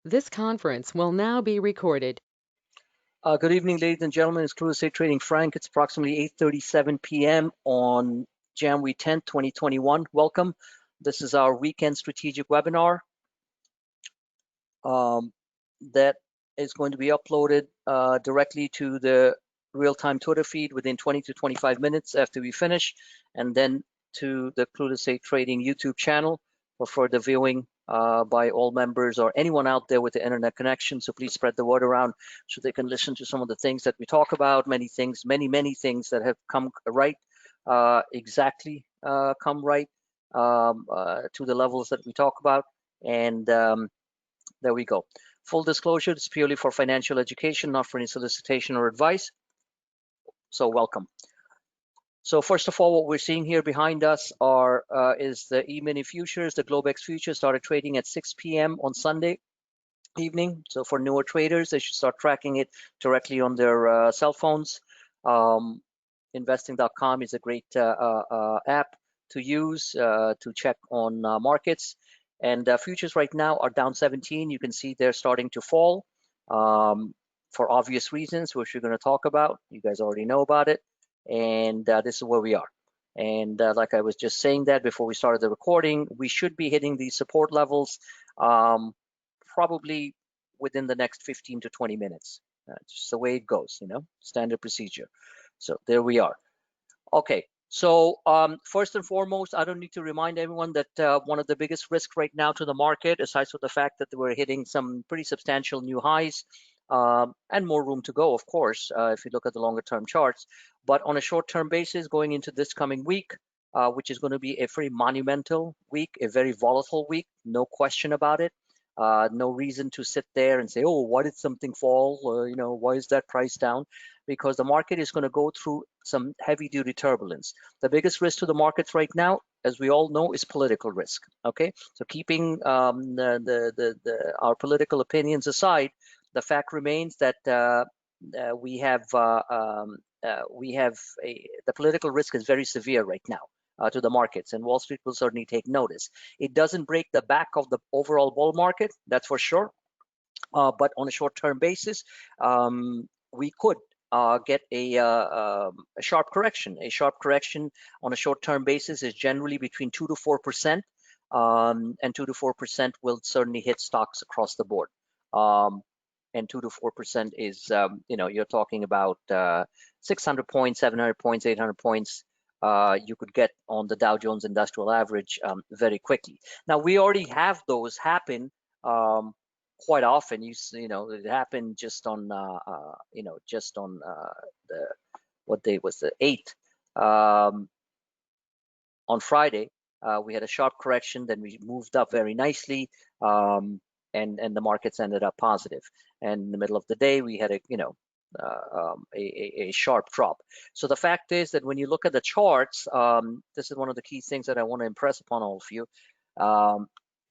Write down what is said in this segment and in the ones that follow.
This conference will now be recorded. Good evening, ladies and gentlemen. It's Crowdstrike Trading Frank. It's approximately 8:37 p.m. on January 10th, 2021. Welcome. This is our weekend strategic webinar that is going to be uploaded directly to the real-time Twitter feed within 20 to 25 minutes after we finish, and then to the Crowdstrike Trading YouTube channel for further viewing by all members or anyone out there with the internet connection. So please spread the word around so they can listen to some of the things that we talk about. Many things that have come right, exactly come right to the levels that we talk about. And there we go. Full disclosure, it's purely for financial education, not for any solicitation or advice. So welcome. So first of all, what we're seeing here behind us is the E-mini futures. The Globex futures started trading at 6 p.m. on Sunday evening. So for newer traders, they should start tracking it directly on their cell phones. Investing.com is a great app to use to check on markets. And futures right now are down 17. You can see they're starting to fall for obvious reasons, which we're going to talk about. You guys already know about it. And this is where we are. And like I was just saying that before we started the recording, we should be hitting these support levels probably within the next 15 to 20 minutes. Just the way it goes, standard procedure. So there we are. Okay, so first and foremost, I don't need to remind everyone that one of the biggest risks right now to the market, aside from the fact that we're hitting some pretty substantial new highs and more room to go, of course, if you look at the longer term charts. But on a short term basis, going into this coming week, which is going to be a very monumental week, a very volatile week, no question about it. No reason to sit there and say, oh, why did something fall? Why is that price down? Because the market is going to go through some heavy duty turbulence. The biggest risk to the markets right now, as we all know, is political risk. Okay, so keeping our political opinions aside, the fact remains that the political risk is very severe right now to the markets, and Wall Street will certainly take notice. It doesn't break the back of the overall bull market, that's for sure. But on a short-term basis, we could get a sharp correction. A sharp correction on a short-term basis is generally between 2 to 4%, and 2 to 4% will certainly hit stocks across the board. And 2 to 4% is, you're talking about 600 points, 700 points, 800 points. You could get on the Dow Jones Industrial Average very quickly. Now, we already have those happen quite often. It happened just on what day was the 8th, on Friday. We had a sharp correction, then we moved up very nicely, and the markets ended up positive. And in the middle of the day, we had a sharp drop. So the fact is that when you look at the charts, this is one of the key things that I want to impress upon all of you.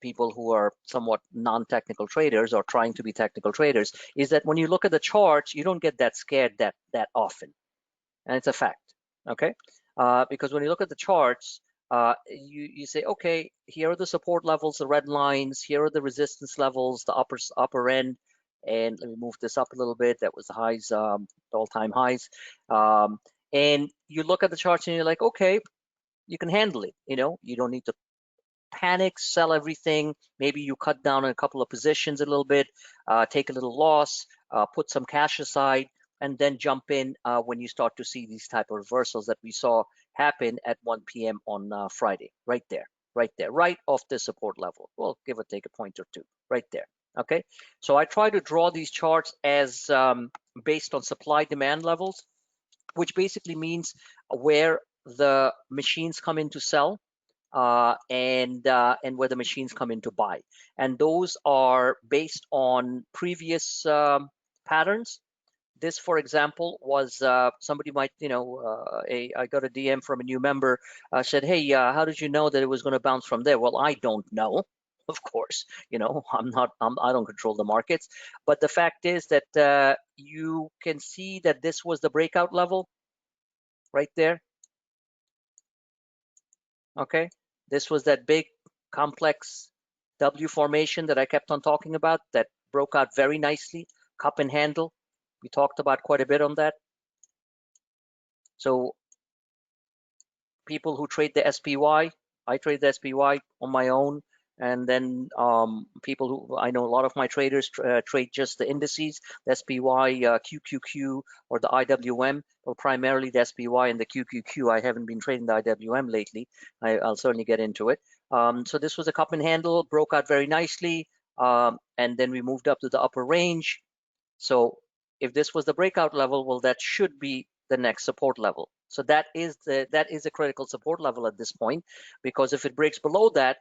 People who are somewhat non-technical traders or trying to be technical traders, is that when you look at the charts, you don't get that scared that often, and it's a fact. Okay, because when you look at the charts, you say, okay, here are the support levels, the red lines. Here are the resistance levels, the upper end. And let me move this up a little bit. That was the highs, the all-time highs. And you look at the charts and you're like, okay, you can handle it. You don't need to panic, sell everything. Maybe you cut down on a couple of positions a little bit, take a little loss, put some cash aside, and then jump in when you start to see these type of reversals that we saw happen at 1 p.m. on Friday, right there, right off the support level. Well, give or take a point or two, right there. Okay, so I try to draw these charts as based on supply demand levels, which basically means where the machines come in to sell and where the machines come in to buy. And those are based on previous patterns. This, for example, was somebody might, I got a DM from a new member, said, hey, how did you know that it was going to bounce from there? Well, I don't know. Of course, I don't control the markets, but the fact is that you can see that this was the breakout level right there. Okay, this was that big complex W formation that I kept on talking about, that broke out very nicely, cup and handle. We talked about quite a bit on that. So people who trade the SPY, I trade the SPY on my own. And then people who, I know a lot of my traders trade just the indices, the SPY, QQQ, or the IWM, or primarily the SPY and the QQQ. I haven't been trading the IWM lately. I'll certainly get into it. So this was a cup and handle, broke out very nicely, and then we moved up to the upper range. So if this was the breakout level, well, that should be the next support level. So that is a critical support level at this point, because if it breaks below that,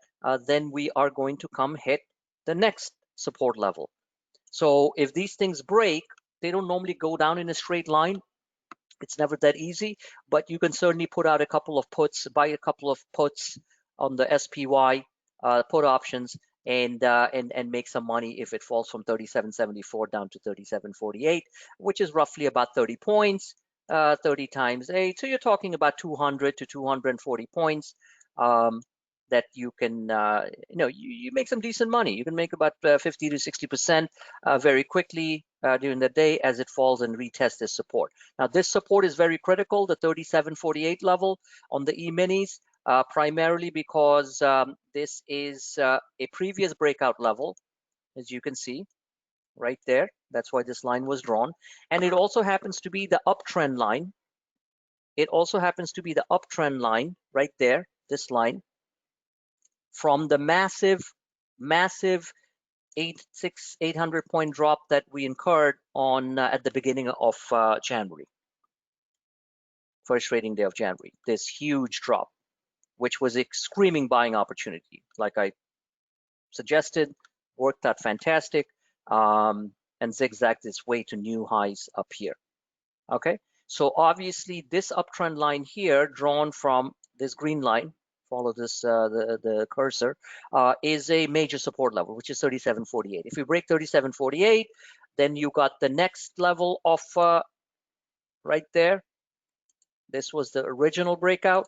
then we are going to come hit the next support level. So if these things break, they don't normally go down in a straight line. It's never that easy, but you can certainly put out a couple of puts, buy a couple of puts on the SPY put options, and make some money if it falls from 37.74 down to 37.48, which is roughly about 30 points, 30 times 8. So you're talking about 200 to 240 points. That you can, you make some decent money. You can make about 50 to 60% very quickly during the day as it falls and retests this support. Now, this support is very critical, the 37.48 level on the E-minis, primarily because this is a previous breakout level, as you can see right there. That's why this line was drawn. And it also happens to be the uptrend line. It also happens to be the uptrend line right there, this line, from the massive 800 point drop that we incurred on at the beginning of January, first trading day of January. This huge drop, which was a screaming buying opportunity, like I suggested, worked out fantastic, and zigzagged its way to new highs up here. Okay, so obviously this uptrend line here, drawn from this green line, follow this the cursor, is a major support level, which is 37.48. If you break 37.48, then you got the next level of right there. This was the original breakout.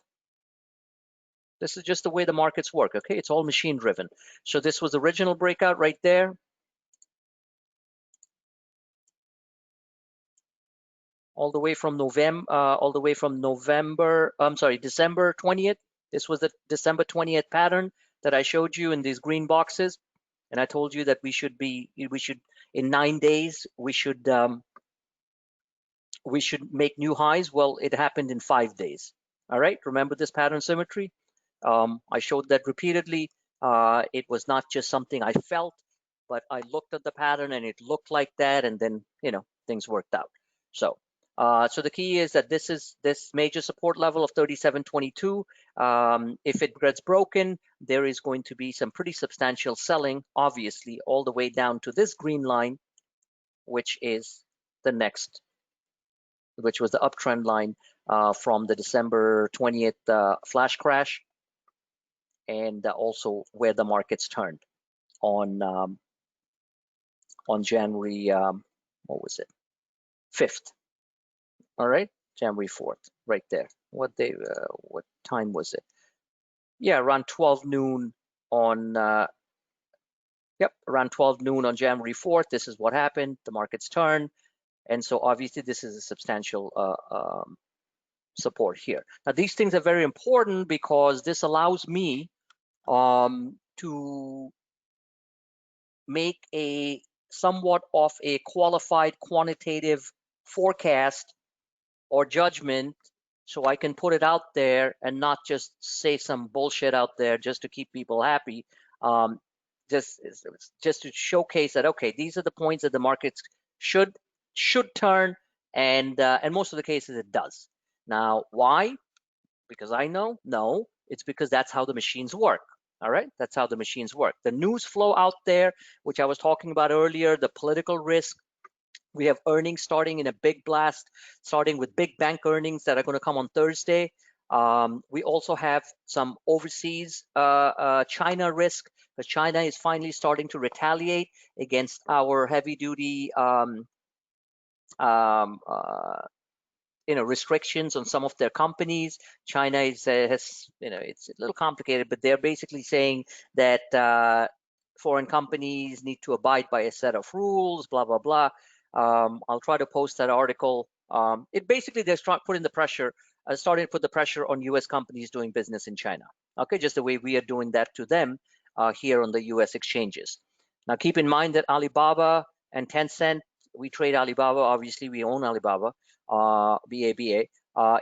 This is just the way the markets work. Okay, it's all machine driven. So this was the original breakout right there. All the way from December 20th. This was the December 20th pattern that I showed you in these green boxes, and I told you that we should in 9 days we should make new highs. Well, it happened in 5 days. All right, remember this pattern symmetry? I showed that repeatedly. It was not just something I felt, but I looked at the pattern and it looked like that, and then things worked out. So the key is that this major support level of 37.22. If it gets broken, there is going to be some pretty substantial selling, obviously, all the way down to this green line, which is which was the uptrend line from the December 20th flash crash, and also where the markets turned on January, what was it, 5th. All right, January 4th, right there. What time was it? Yeah, around 12 noon on, around 12 noon on January 4th. This is what happened. The markets turned. And so obviously this is a substantial support here. Now, these things are very important because this allows me to make a somewhat of a qualified quantitative forecast or judgment, so I can put it out there and not just say some bullshit out there just to keep people happy, just to showcase that, okay, these are the points that the markets should turn, and most of the cases it does. Now, why? Because I know? No, it's because that's how the machines work. All right, that's how the machines work. The news flow out there, which I was talking about earlier, the political risk. We have earnings starting in a big blast, starting with big bank earnings that are going to come on Thursday. We also have some overseas China risk, because China is finally starting to retaliate against our heavy-duty restrictions on some of their companies. China has it's a little complicated, but they're basically saying that foreign companies need to abide by a set of rules, blah, blah, blah. I'll try to post that article. It basically, they're putting the pressure, starting to put the pressure on US companies doing business in China. Okay, just the way we are doing that to them here on the US exchanges. Now, keep in mind that Alibaba and Tencent, we trade Alibaba, obviously we own Alibaba, BABA,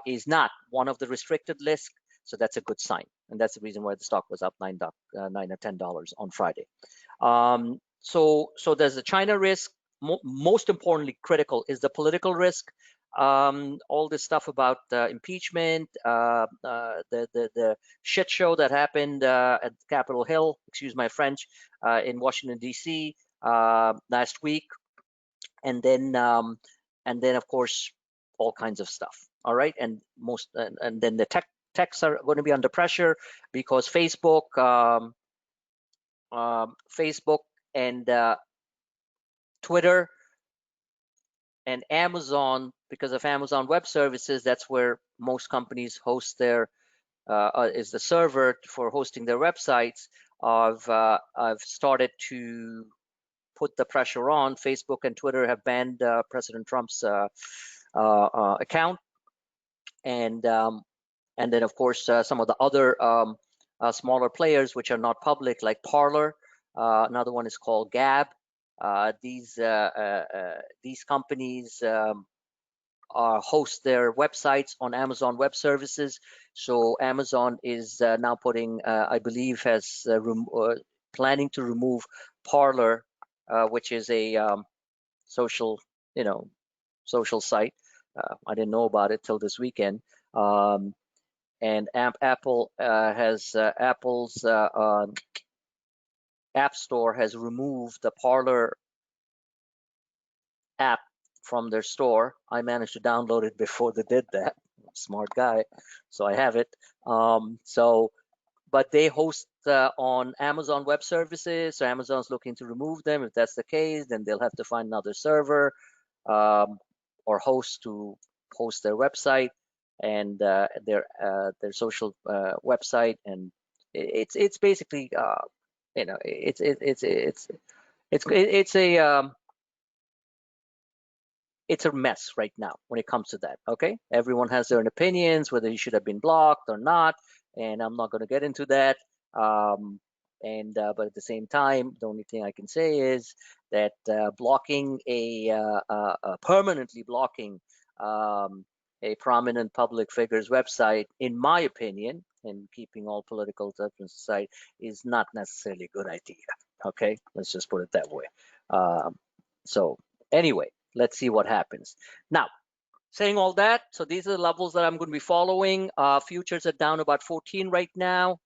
is not one of the restricted lists. So that's a good sign. And that's the reason why the stock was up $9 or $10 on Friday. So there's the China risk. Most importantly, critical is the political risk. All this stuff about impeachment, the shit show that happened at Capitol Hill, excuse my French, in Washington D.C. Last week, and then of course all kinds of stuff. All right, and then the techs are going to be under pressure because Facebook and Twitter and Amazon, because of Amazon Web Services, that's where most companies host their is the server for hosting their websites. I've started to put the pressure on. Facebook and Twitter have banned President Trump's account, and then of course some of the other smaller players which are not public, like Parler. Another one is called Gab. These companies host their websites on Amazon Web Services. So Amazon is now putting, I believe, has planning to remove Parler, which is a social site. I didn't know about it till this weekend. And Apple has Apple's App Store has removed the Parler app from their store. I managed to download it before they did that. Smart guy, so I have it. But they host on Amazon Web Services, so Amazon's looking to remove them. If that's the case, then they'll have to find another server or host to host their website and their social website, and it's basically it's a mess right now when it comes to that. Okay, everyone has their own opinions whether you should have been blocked or not, and I'm not going to get into that. But at the same time, the only thing I can say is that blocking permanently blocking a prominent public figure's website, in my opinion, and keeping all political differences aside, is not necessarily a good idea. Okay, let's just put it that way. So anyway, let's see what happens. Now, saying all that, so these are the levels that I'm going to be following. Futures are down about 14 right now.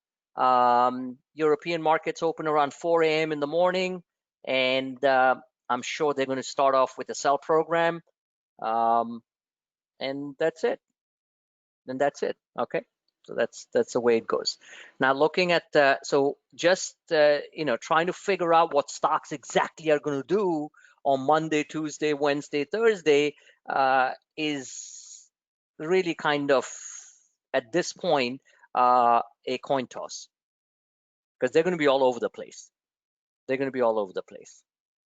European markets open around 4 a.m. in the morning, and I'm sure they're going to start off with a sell program. And that's it. And that's it. Okay. So that's the way it goes. Now, looking at so just trying to figure out what stocks exactly are going to do on Monday, Tuesday, Wednesday, Thursday is really kind of, at this point, a coin toss, because they're going to be all over the place. They're going to be all over the place.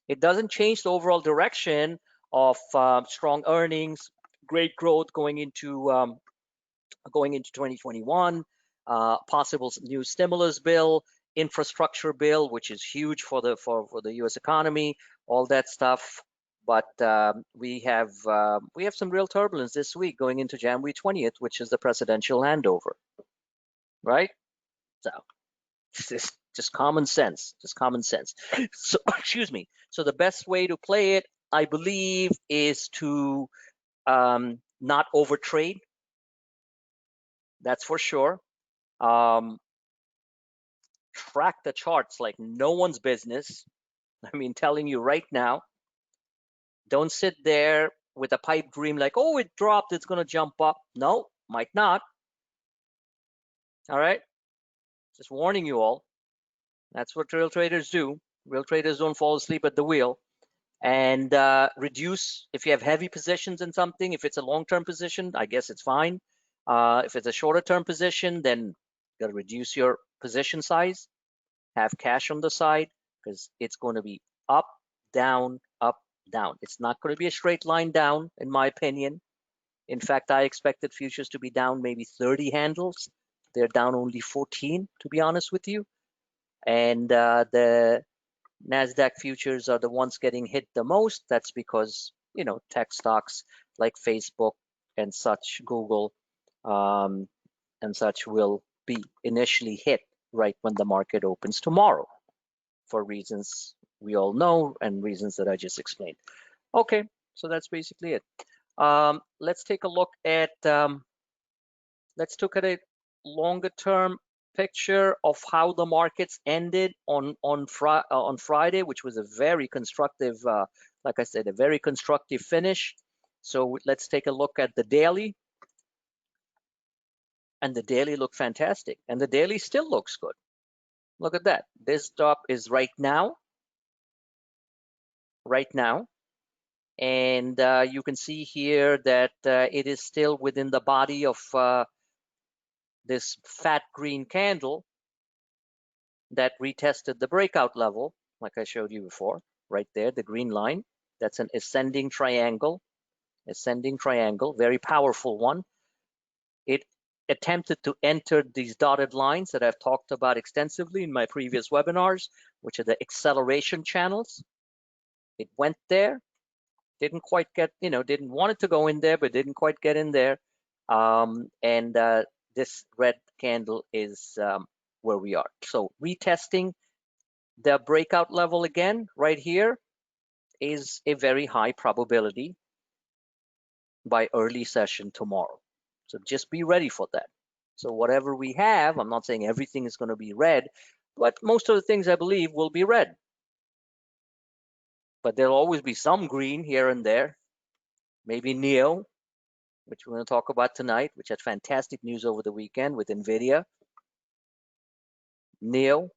It doesn't change the overall direction of strong earnings, great growth going into 2021, possible new stimulus bill, infrastructure bill, which is huge for the U.S. economy, all that stuff. But we have some real turbulence this week going into January 20th, which is the presidential handover, right? So just common sense, So excuse me. So the best way to play it, I believe, is to not overtrade. That's for sure. Track the charts like no one's business. I mean, telling you right now, don't sit there with a pipe dream like, oh, it dropped, it's going to jump up. No, might not. All right. Just warning you all. That's what real traders do. Real traders don't fall asleep at the wheel. And reduce, if you have heavy positions in something, if it's a long-term position, I guess it's fine. If it's a shorter-term position, then you got to reduce your position size, have cash on the side, because it's going to be up, down, up, down. It's not going to be a straight line down, in my opinion. In fact, I expected futures to be down maybe 30 handles. They're down only 14, to be honest with you. And the NASDAQ futures are the ones getting hit the most. That's because, you know, tech stocks like Facebook and such, Google and such will be initially hit right when the market opens tomorrow for reasons we all know and reasons that I just explained. Okay, so that's basically it. Let's take a look at a longer term picture of how the markets ended on Friday, which was a very constructive, like I said, a very constructive finish. So let's take a look at the daily, and the daily looked fantastic, and the daily still looks good. Look at that. This stop is right now, and you can see here that it is still within the body of this fat green candle that retested the breakout level, like I showed you before, right there, the green line. That's an ascending triangle, very powerful one. It attempted to enter these dotted lines that I've talked about extensively in my previous webinars, which are the acceleration channels. It went there, didn't quite get, didn't want it to go in there, but didn't quite get in there. And this red candle is where we are. So retesting the breakout level again right here is a very high probability by early session tomorrow. So just be ready for that. So whatever we have, I'm not saying everything is going to be red, but most of the things I believe will be red. But there'll always be some green here and there. Maybe NEO, which we're going to talk about tonight, which had fantastic news over the weekend with Nvidia. NEO,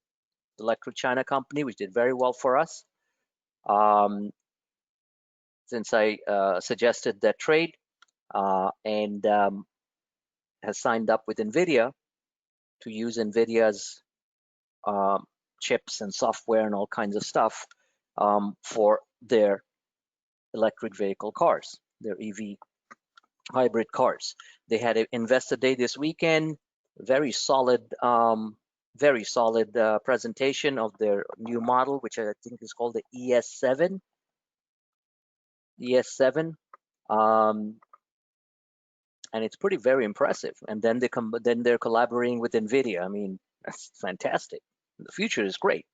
the electric China company, which did very well for us. Since I suggested that trade and has signed up with Nvidia to use Nvidia's chips and software and all kinds of stuff for their electric vehicle cars, their EV hybrid cars. They had an investor day this weekend, very solid presentation of their new model, which I think is called the ES7. And it's very impressive. And then they're collaborating with Nvidia. I mean, that's fantastic. The future is great.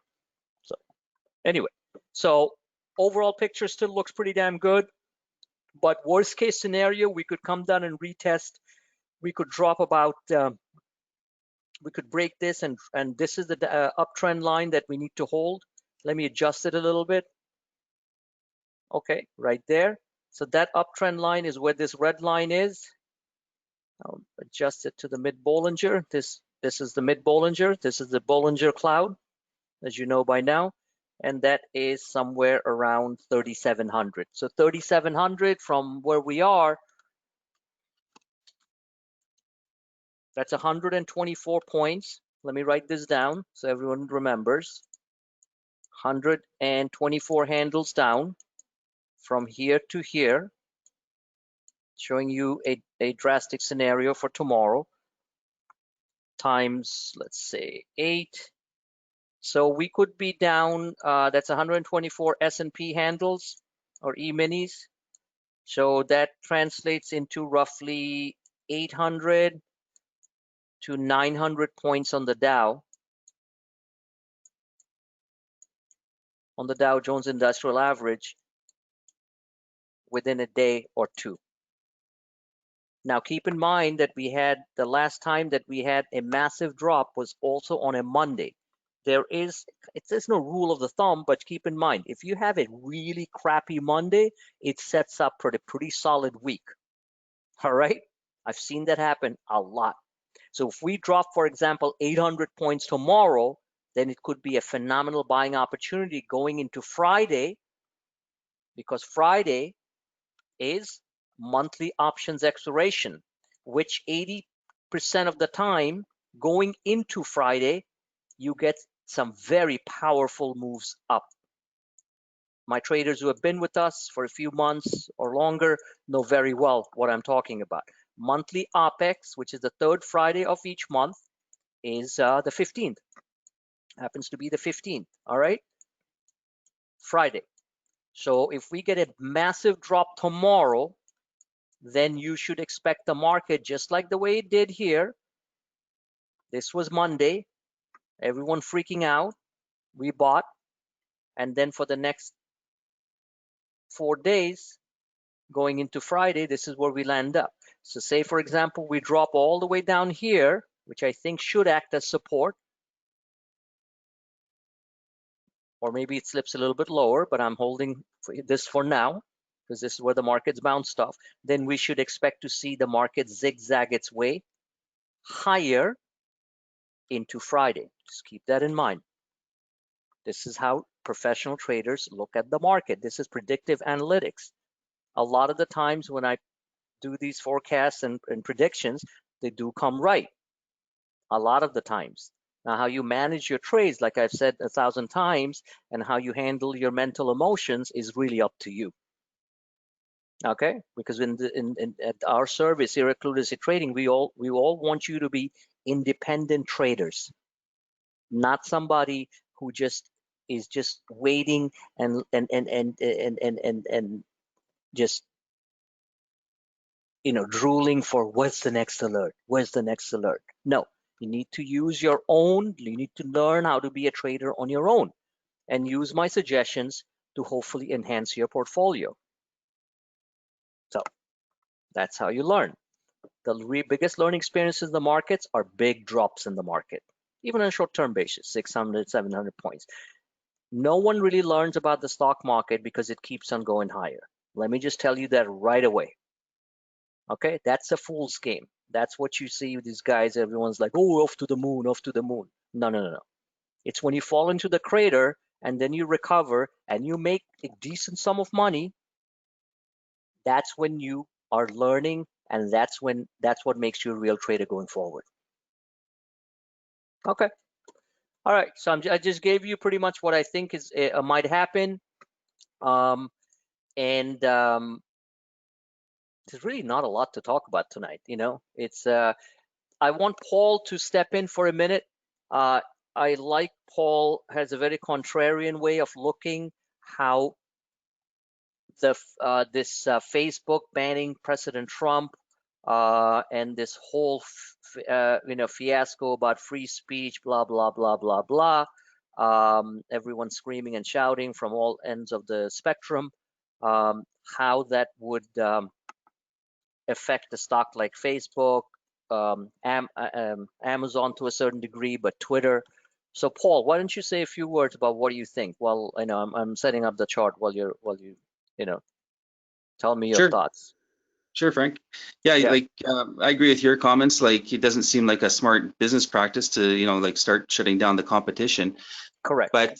So anyway, so overall picture still looks pretty damn good. But worst case scenario, we could come down and retest. We could drop about. We could break this, and this is the uptrend line that we need to hold. Let me adjust it a little bit. Okay, right there. So that uptrend line is where this red line is. I'll adjust it to the mid-Bollinger. This is the mid-Bollinger. This is the Bollinger Cloud, as you know by now. And that is somewhere around 3,700. So 3,700 from where we are, that's 124 points. Let me write this down so everyone remembers. 124 handles down from here to here, showing you a drastic scenario for tomorrow, times, let's say, 8. So we could be down, that's 124 S&P handles or E-minis. So that translates into roughly 800 to 900 points on the Dow. On the Dow Jones Industrial Average within a day or two. Now keep in mind that the last time that we had a massive drop was also on a Monday. There's no rule of the thumb, but keep in mind, if you have a really crappy Monday, it sets up for a pretty solid week. All right? I've seen that happen a lot. So if we drop, for example, 800 points tomorrow, then it could be a phenomenal buying opportunity going into Friday, because Friday is monthly options expiration, which 80% of the time going into Friday, you get some very powerful moves up. My traders who have been with us for a few months or longer know very well what I'm talking about. Monthly OPEX, which is the third Friday of each month, is the 15th. Happens to be the 15th, all right? Friday. So if we get a massive drop tomorrow, then you should expect the market, just like the way it did here. This was Monday. Everyone freaking out. We bought. And then for the next 4 days, going into Friday, this is where we land up. So say, for example, we drop all the way down here, which I think should act as support. Or maybe it slips a little bit lower, but I'm holding this for now because this is where the market's bounced off. Then we should expect to see the market zigzag its way higher into Friday. Just keep that in mind. This is how professional traders look at the market. This is predictive analytics. A lot of the times when I do these forecasts and predictions, they do come right. A lot of the times. Now, how you manage your trades, like I've said 1,000 times, and how you handle your mental emotions is really up to you. Okay, because at our service here at Clueless Trading, we all want you to be independent traders, not somebody who is just waiting and just drooling for what's the next alert, where's the next alert. No, you need to use your own. You need to learn how to be a trader on your own, and use my suggestions to hopefully enhance your portfolio. So that's how you learn. The biggest learning experiences in the markets are big drops in the market, even on a short-term basis, 600, 700 points. No one really learns about the stock market because it keeps on going higher. Let me just tell you that right away. Okay, that's a fool's game. That's what you see with these guys. Everyone's like, oh, off to the moon, off to the moon. No, no, no, no. It's when you fall into the crater and then you recover and you make a decent sum of money. That's when you are learning, and that's what makes you a real trader going forward. Okay. All right. So I just gave you pretty much what I think is might happen, and there's really not a lot to talk about tonight. It's I want Paul to step in for a minute. I like Paul has a very contrarian way of looking how this Facebook banning President Trump and this whole fiasco about free speech, blah blah blah blah blah. Everyone screaming and shouting from all ends of the spectrum. How that would affect a stock like Facebook, Amazon to a certain degree, but Twitter. So Paul, why don't you say a few words about what do you think? Well, I'm setting up the chart while you tell me your thoughts. Sure, Frank. Yeah, like I agree with your comments. Like, it doesn't seem like a smart business practice to like start shutting down the competition. Correct. But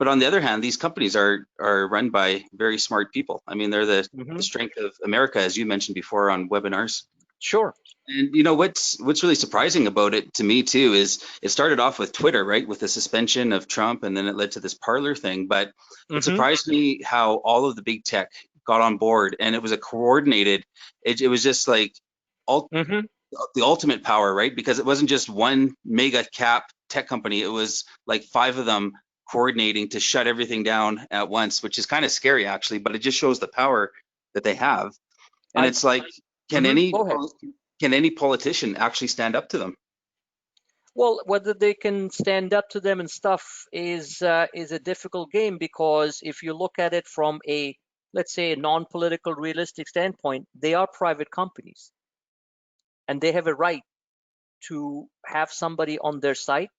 on the other hand, these companies are run by very smart people. I mean, they're the strength of America, as you mentioned before on webinars. Sure. And what's really surprising about it to me too is it started off with Twitter, right, with the suspension of Trump, and then it led to this Parler thing. But it surprised me how all of the big tech got on board, and it was a coordinated. It was just like the ultimate power, right? Because it wasn't just one mega cap tech company; it was like 5 of them coordinating to shut everything down at once, which is kind of scary actually. But it just shows the power that they have, and it's like, can any politician actually stand up to them? Well, whether they can stand up to them and stuff is a difficult game, because if you look at it from a, let's say, a non-political, realistic standpoint, they are private companies, and they have a right to have somebody on their site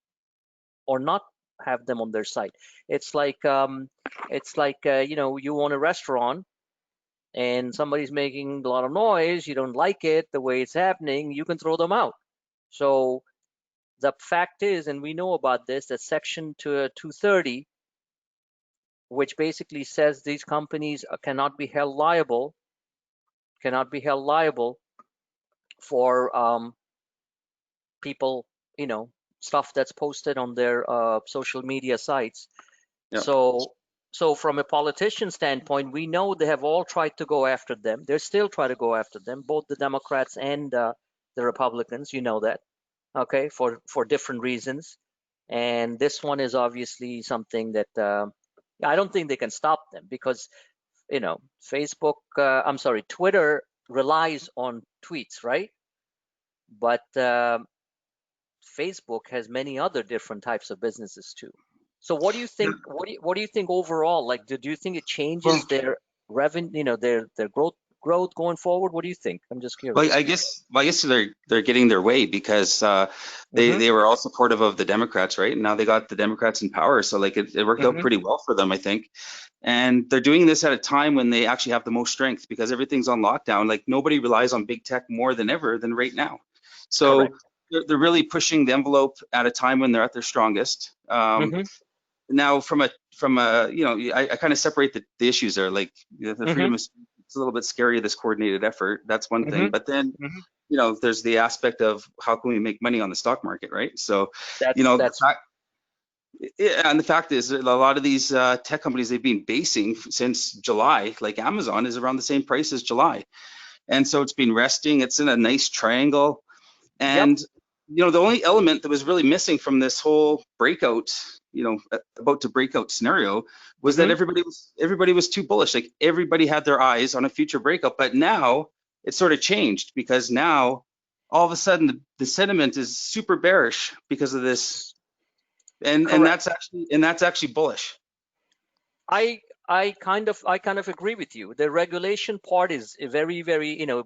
or not have them on their site. It's like you own a restaurant and somebody's making a lot of noise, you don't like it the way it's happening, you can throw them out. So the fact is, and we know about this, that Section 230, which basically says these companies cannot be held liable for people, stuff that's posted on their social media sites. Yeah. So from a politician standpoint, we know they have all tried to go after them. They're still trying to go after them, both the Democrats and the Republicans. You know that, okay, for different reasons. And this one is obviously something that I don't think they can stop them because, you know, Twitter relies on tweets, right? But Facebook has many other different types of businesses too. So what do you think? What do you think overall? Like, do you think it changes their revenue? You know, their growth going forward? What do you think? I'm just Well, curious. I guess they're getting their way because they were all supportive of the Democrats, right? And now they got the Democrats in power, so like it worked out pretty well for them, I think. And they're doing this at a time when they actually have the most strength because everything's on lockdown. Like nobody relies on big tech more than ever than right now. Correct. So they're really pushing the envelope at a time when they're at their strongest. Now from a you know, I kind of separate the issues there. Like the freedom of speech, it's a little bit scary, this coordinated effort. That's one thing. But then you know, there's the aspect of how can we make money on the stock market, right? So you know, yeah, and the fact is that a lot of these tech companies, they've been basing since July. Like Amazon is around the same price as July, and so it's been resting. It's in a nice triangle, Yep. and you know, the only element that was really missing from this whole breakout, you know, about to breakout scenario was that everybody was too bullish. Like everybody had their eyes on a future breakout, but now it's sort of changed because now all of a sudden the sentiment is super bearish because of this, and Correct. that's actually bullish. I kind of agree with you. The regulation part is a very, very, you know,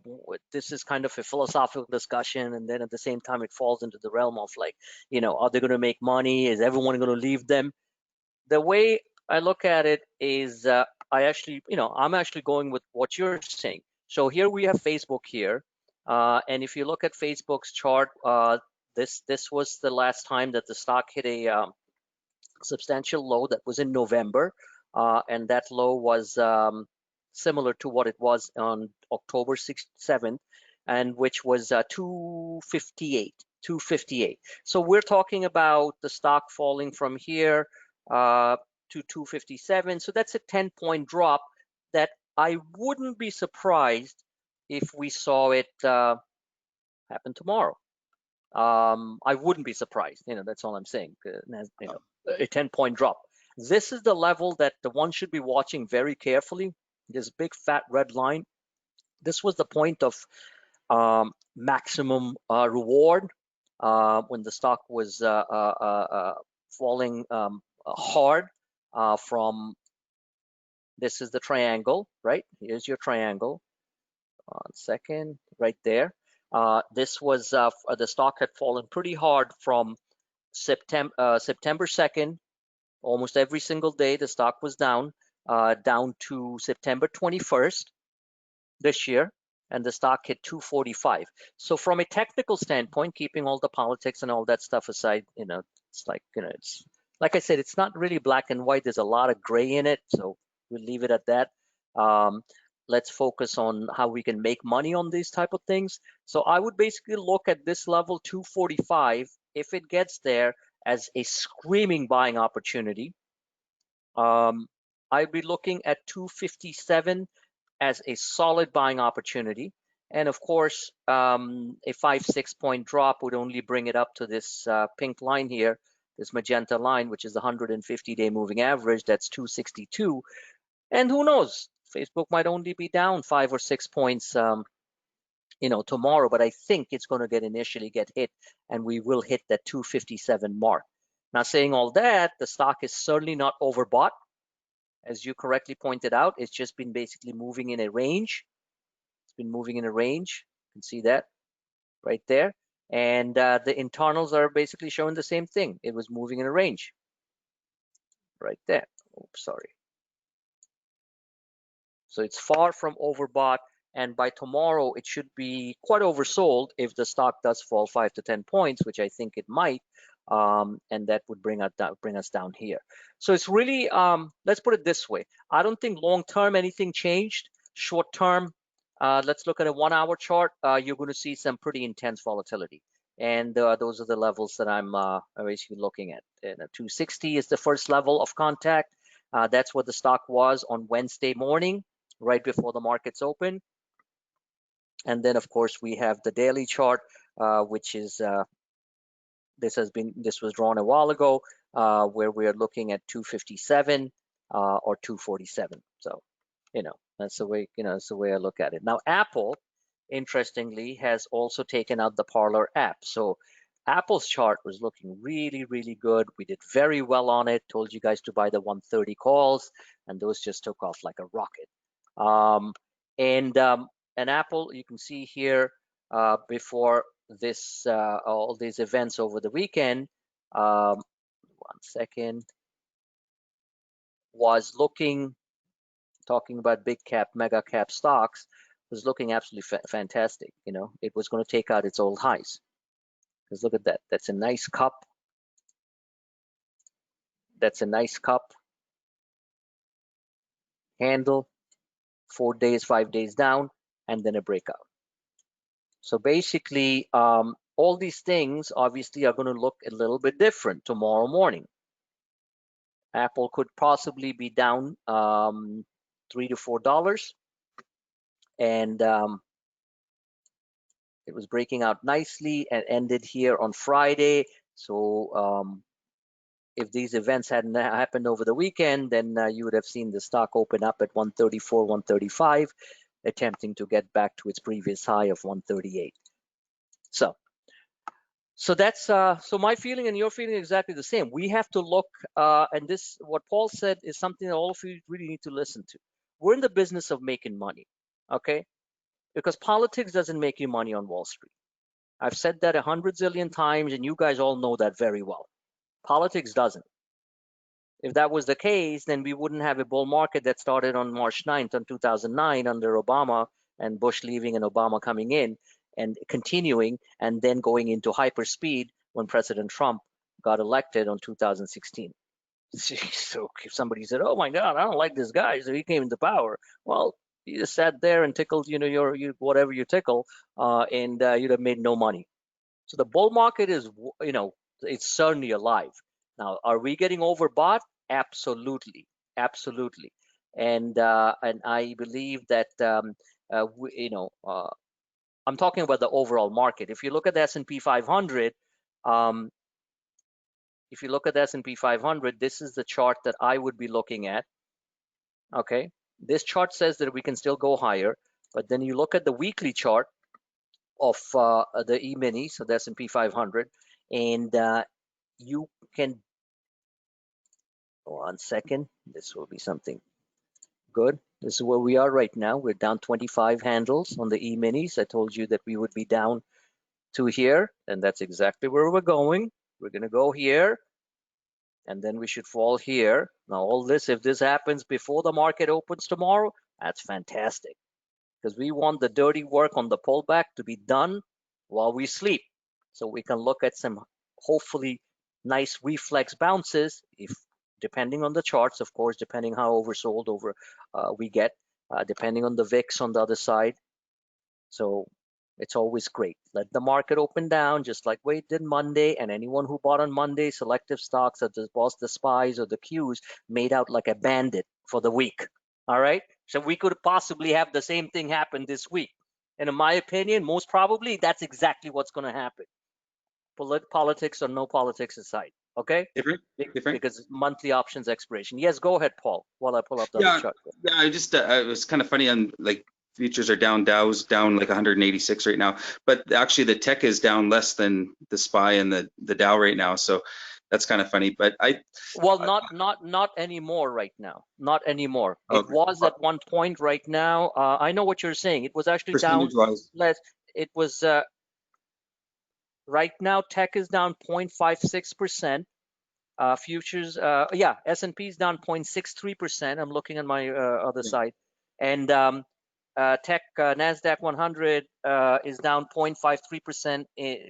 this is kind of a philosophical discussion, and then at the same time it falls into the realm of like, you know, are they going to make money? Is everyone going to leave them? The way I look at it is I'm actually going with what you're saying. So here we have Facebook here, and if you look at Facebook's chart, this was the last time that the stock hit a substantial low. That was in November, and that low was similar to what it was on October 7th, and which was 258. 258. So we're talking about the stock falling from here to 257. So that's a 10-point drop that I wouldn't be surprised if we saw it happen tomorrow. I wouldn't be surprised. You know, that's all I'm saying. You know, a 10-point drop. This is the level that the one should be watching very carefully. This big fat red line. This was the point of maximum reward when the stock was falling hard from. This is the triangle, right? Here's your triangle. 1 second, right there. This was the stock had fallen pretty hard from September 2nd. Almost every single day the stock was down to September 21st this year, and the stock hit 245. So from a technical standpoint, keeping all the politics and all that stuff aside, you know, it's like, you know, it's like I said, it's not really black and white. There's a lot of gray in it, so we'll leave it at that. Let's focus on how we can make money on these type of things. So I would basically look at this level 245, if it gets there, as a screaming buying opportunity. I'd be looking at 257 as a solid buying opportunity. And of course, a 5-6 point drop would only bring it up to this pink line here, this magenta line, which is the 150-day moving average. That's 262. And who knows? Facebook might only be down 5 or 6 points, you know, tomorrow. But I think it's going to initially get hit, and we will hit that 257 mark. Now, saying all that, the stock is certainly not overbought. As you correctly pointed out, it's just been basically moving in a range. It's been moving in a range. You can see that right there. And the internals are basically showing the same thing. It was moving in a range right there. Oops, sorry. So it's far from overbought. And by tomorrow, it should be quite oversold if the stock does fall 5 to 10 points, which I think it might. And that would bring us down here. So it's really, let's put it this way. I don't think long-term anything changed. Short-term, let's look at a 1-hour chart. You're going to see some pretty intense volatility. And those are the levels that I'm basically looking at. And 260 is the first level of contact. That's what the stock was on Wednesday morning, right before the markets open. And then, of course, we have the daily chart, which is this was drawn a while ago, where we are looking at 257 or 247. So, that's the way that's the way I look at it. Now, Apple, interestingly, has also taken out the Parlor app. So Apple's chart was looking really, really good. We did very well on it. Told you guys to buy the 130 calls, and those just took off like a rocket. And Apple, you can see here, before this all these events over the weekend, 1 second, was talking about big cap, mega cap stocks, was looking absolutely fantastic. It was going to take out its old highs. Because look at that. That's a nice cup. That's a nice cup. Handle, 4 days, 5 days down, and then a breakout. So basically, all these things obviously are going to look a little bit different tomorrow morning. Apple could possibly be down $3 to $4, and it was breaking out nicely and ended here on Friday. So if these events hadn't happened over the weekend, then you would have seen the stock open up at 134, 135, attempting to get back to its previous high of 138. So that's so my feeling and your feeling is exactly the same. We have to look, and this, what Paul said, is something that all of you really need to listen to. We're in the business of making money, okay? Because politics doesn't make you money on Wall Street. I've said that 100 zillion times, and you guys all know that very well. Politics doesn't. If that was the case, then we wouldn't have a bull market that started on March 9th in 2009 under Obama, and Bush leaving and Obama coming in and continuing, and then going into hyperspeed when President Trump got elected on 2016. So if somebody said, "Oh my God, I don't like this guy," so he came into power. Well, you just sat there and tickled, your whatever you tickle, and you'd have made no money. So the bull market is, it's certainly alive. Now, are we getting overbought? Absolutely, absolutely. And I believe that I'm talking about the overall market. If you look at the S&P 500, if you look at the S&P 500, this is the chart that I would be looking at. Okay, this chart says that we can still go higher, but then you look at the weekly chart of the E-mini, so the S&P 500, and you can, 1 second, this will be something good. This is where we are right now. We're down 25 handles on the E-minis. I told you that we would be down to here, and that's exactly where we're going. We're going to go here, and then we should fall here. Now, all this, if this happens before the market opens tomorrow, that's fantastic, because we want the dirty work on the pullback to be done while we sleep, so we can look at some hopefully nice reflex bounces, if depending on the charts, of course, depending how oversold we get, depending on the VIX on the other side. So it's always great. Let the market open down, just like we did Monday, and anyone who bought on Monday selective stocks such as the SPYs or the Qs made out like a bandit for the week. All right, so we could possibly have the same thing happen this week, and in my opinion, most probably that's exactly what's going to happen. Politics or no politics aside, okay? Different. Because monthly options expiration. Yes, go ahead, Paul, while I pull up the other chart. Yeah, it was kind of funny on, like, futures are down, Dow's down like 186 right now, but actually the tech is down less than the SPY and the Dow right now, so that's kind of funny. But not anymore right now. Not anymore. Okay. It was at one point. Right now, I know what you're saying. It was actually down less. It was right now. Tech is down 0.56%. Futures, S&P is down 0.63%. I'm looking on my other side, and tech Nasdaq 100 is down 0.53%,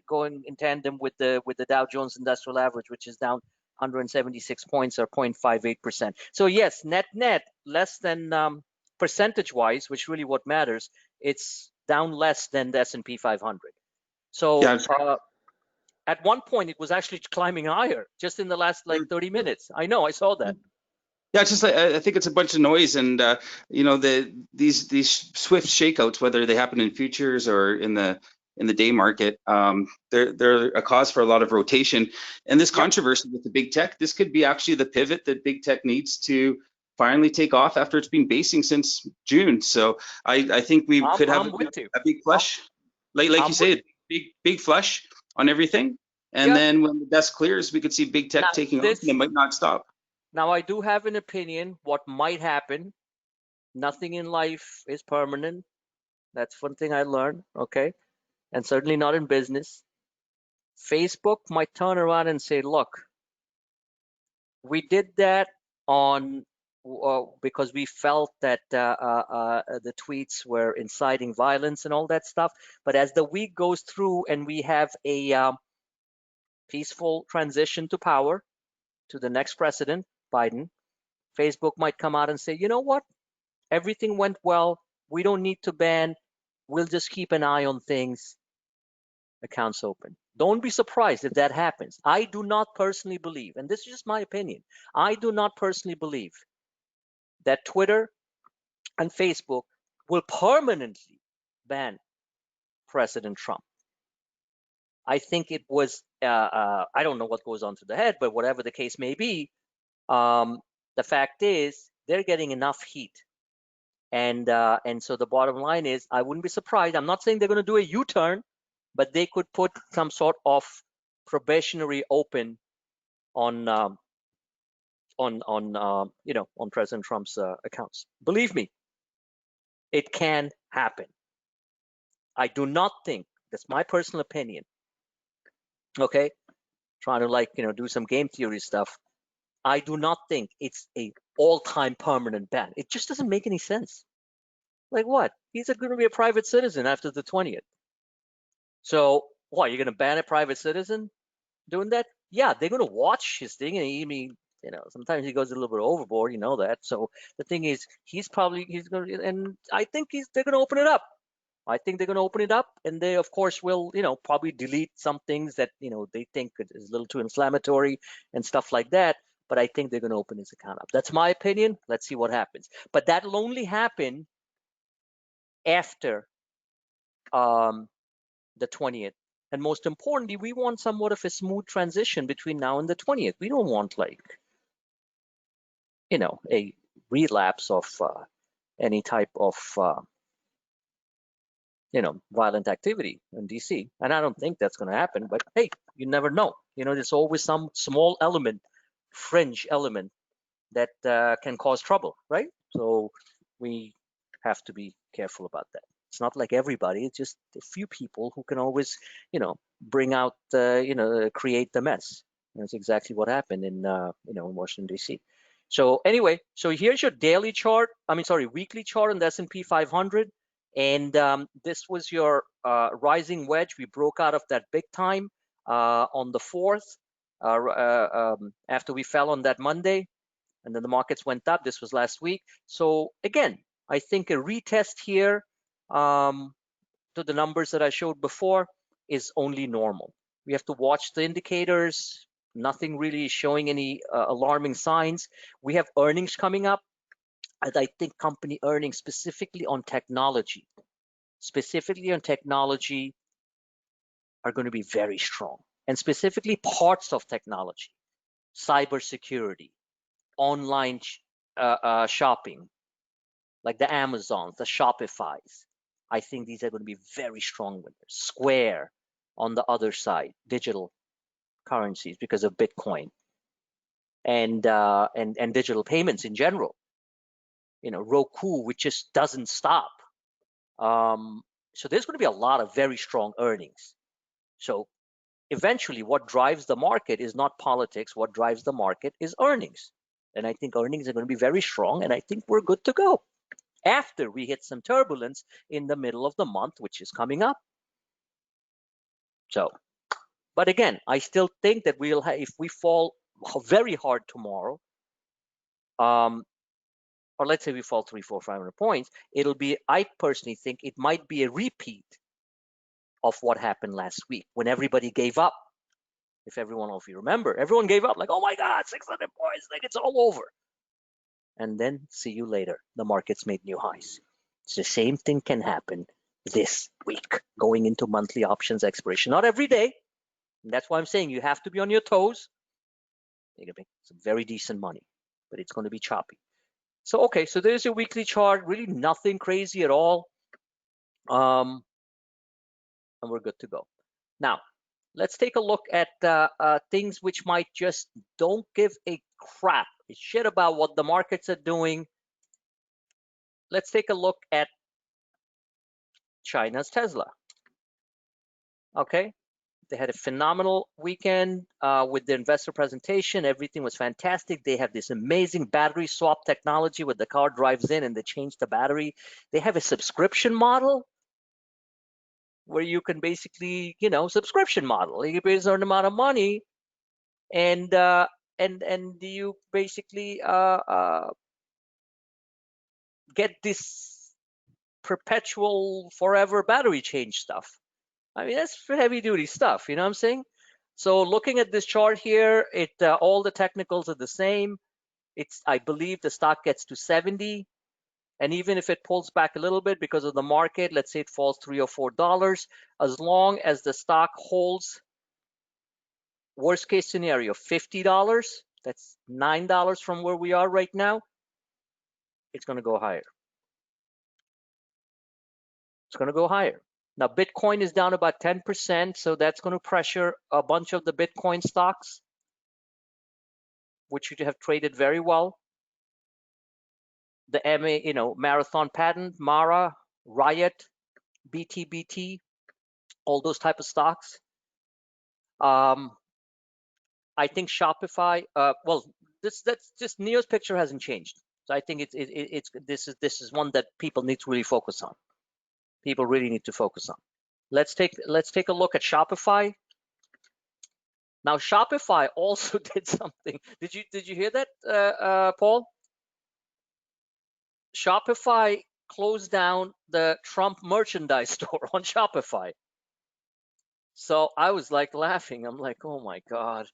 going in tandem with the Dow Jones Industrial Average, which is down 176 points or 0.58%. So yes, net less than percentage-wise, which really what matters. It's down less than the S&P 500. So At one point, it was actually climbing higher just in the last like 30 minutes. I know, I saw that. Yeah, it's just I think it's a bunch of noise, and you know, these swift shakeouts, whether they happen in futures or in the day market, they're a cause for a lot of rotation. And this controversy with the big tech, this could be actually the pivot that big tech needs to finally take off after it's been basing since June. So I think we could have I'm with you. a big flush, like I'm you say, big flush on everything. And then when the dust clears, we could see big tech taking off, and it might not stop. Now, I do have an opinion what might happen. Nothing in life is permanent. That's one thing I learned, okay? And certainly not in business. Facebook might turn around and say, look, we did that on because we felt that the tweets were inciting violence and all that stuff. But as the week goes through and we have a peaceful transition to power to the next president, Biden, Facebook might come out and say, you know what? Everything went well. We don't need to ban. We'll just keep an eye on things. Accounts open. Don't be surprised if that happens. I do not personally believe, and this is just my opinion, I do not personally believe that Twitter and Facebook will permanently ban President Trump. I think it was, I don't know what goes on through the head, but whatever the case may be, the fact is they're getting enough heat. And so the bottom line is, I wouldn't be surprised. I'm not saying they're going to do a U-turn, but they could put some sort of probationary open on President Trump's accounts. Believe me, it can happen. I do not think, that's my personal opinion. Okay, trying to do some game theory stuff. I do not think it's a all-time permanent ban. It just doesn't make any sense. Like what? He's going to be a private citizen after the 20th. So what? You're going to ban a private citizen doing that? Yeah, they're going to watch his thing, and sometimes he goes a little bit overboard. You know that. So the thing is, he's going to, and I think they're going to open it up. I think they're going to open it up, and they, of course, will, probably delete some things that, they think is a little too inflammatory and stuff like that. But I think they're going to open his account up. That's my opinion. Let's see what happens. But that'll only happen after the 20th. And most importantly, we want somewhat of a smooth transition between now and the 20th. We don't want a relapse of any type of violent activity in DC. And I don't think that's going to happen, but hey, you never know. There's always some small element, fringe element that can cause trouble, right? So we have to be careful about that. It's not like everybody, it's just a few people who can always, bring out, create the mess. And that's exactly what happened in Washington, D.C. So anyway, so here's your daily chart. Weekly chart on the S&P 500. And this was your rising wedge. We broke out of that big time on the 4th after we fell on that Monday. And then the markets went up. This was last week. So again, I think a retest here to the numbers that I showed before is only normal. We have to watch the indicators. Nothing really showing any alarming signs. We have earnings coming up. And I think company earnings specifically on technology are going to be very strong. And specifically parts of technology, cybersecurity, online shopping, like the Amazons, the Shopifys. I think these are going to be very strong winners. Square on the other side, digital currencies because of Bitcoin and digital payments in general. Roku, which just doesn't stop. So there's going to be a lot of very strong earnings. So eventually what drives the market is not politics. What drives the market is earnings. And I think earnings are going to be very strong, and I think we're good to go after we hit some turbulence in the middle of the month, which is coming up. So, but again, I still think that if we fall very hard tomorrow, or let's say we fall 300, 400, 500 points, I personally think it might be a repeat of what happened last week when everybody gave up If everyone of you remember, everyone gave up like, oh my God, 600 points, like it's all over. And then see you later, the markets made new highs. So the same thing can happen this week, going into monthly options expiration. Not every day. And that's why I'm saying you have to be on your toes. You're gonna make some very decent money, but it's going to be choppy. So, okay, so there's your weekly chart, really nothing crazy at all. And we're good to go. Now, let's take a look at things which might just don't give a crap shit about what the markets are doing. Let's take a look at China's Tesla. Okay, they had a phenomenal weekend with the investor presentation. Everything was fantastic. They have this amazing battery swap technology where the car drives in and they change the battery. They have a subscription model where you can basically, subscription model. You pay a certain amount of money, and you basically get this perpetual, forever battery change stuff. I mean, that's heavy duty stuff, you know what I'm saying? So looking at this chart here, all the technicals are the same. I believe the stock gets to 70, and even if it pulls back a little bit because of the market, let's say it falls $3 or $4, as long as the stock holds, worst case scenario, $50, that's $9 from where we are right now, it's going to go higher. It's going to go higher. Now, Bitcoin is down about 10%, so that's going to pressure a bunch of the Bitcoin stocks, which have traded very well. The Marathon Patent, Mara, Riot, BTBT, all those type of stocks. I think Shopify. That's just Neo's picture hasn't changed, so I think this is one that people need to really focus on. People really need to focus on. Let's take a look at Shopify. Now, Shopify also did something. Did you hear that, Paul? Shopify closed down the Trump merchandise store on Shopify. So I was like laughing. I'm like, oh my God,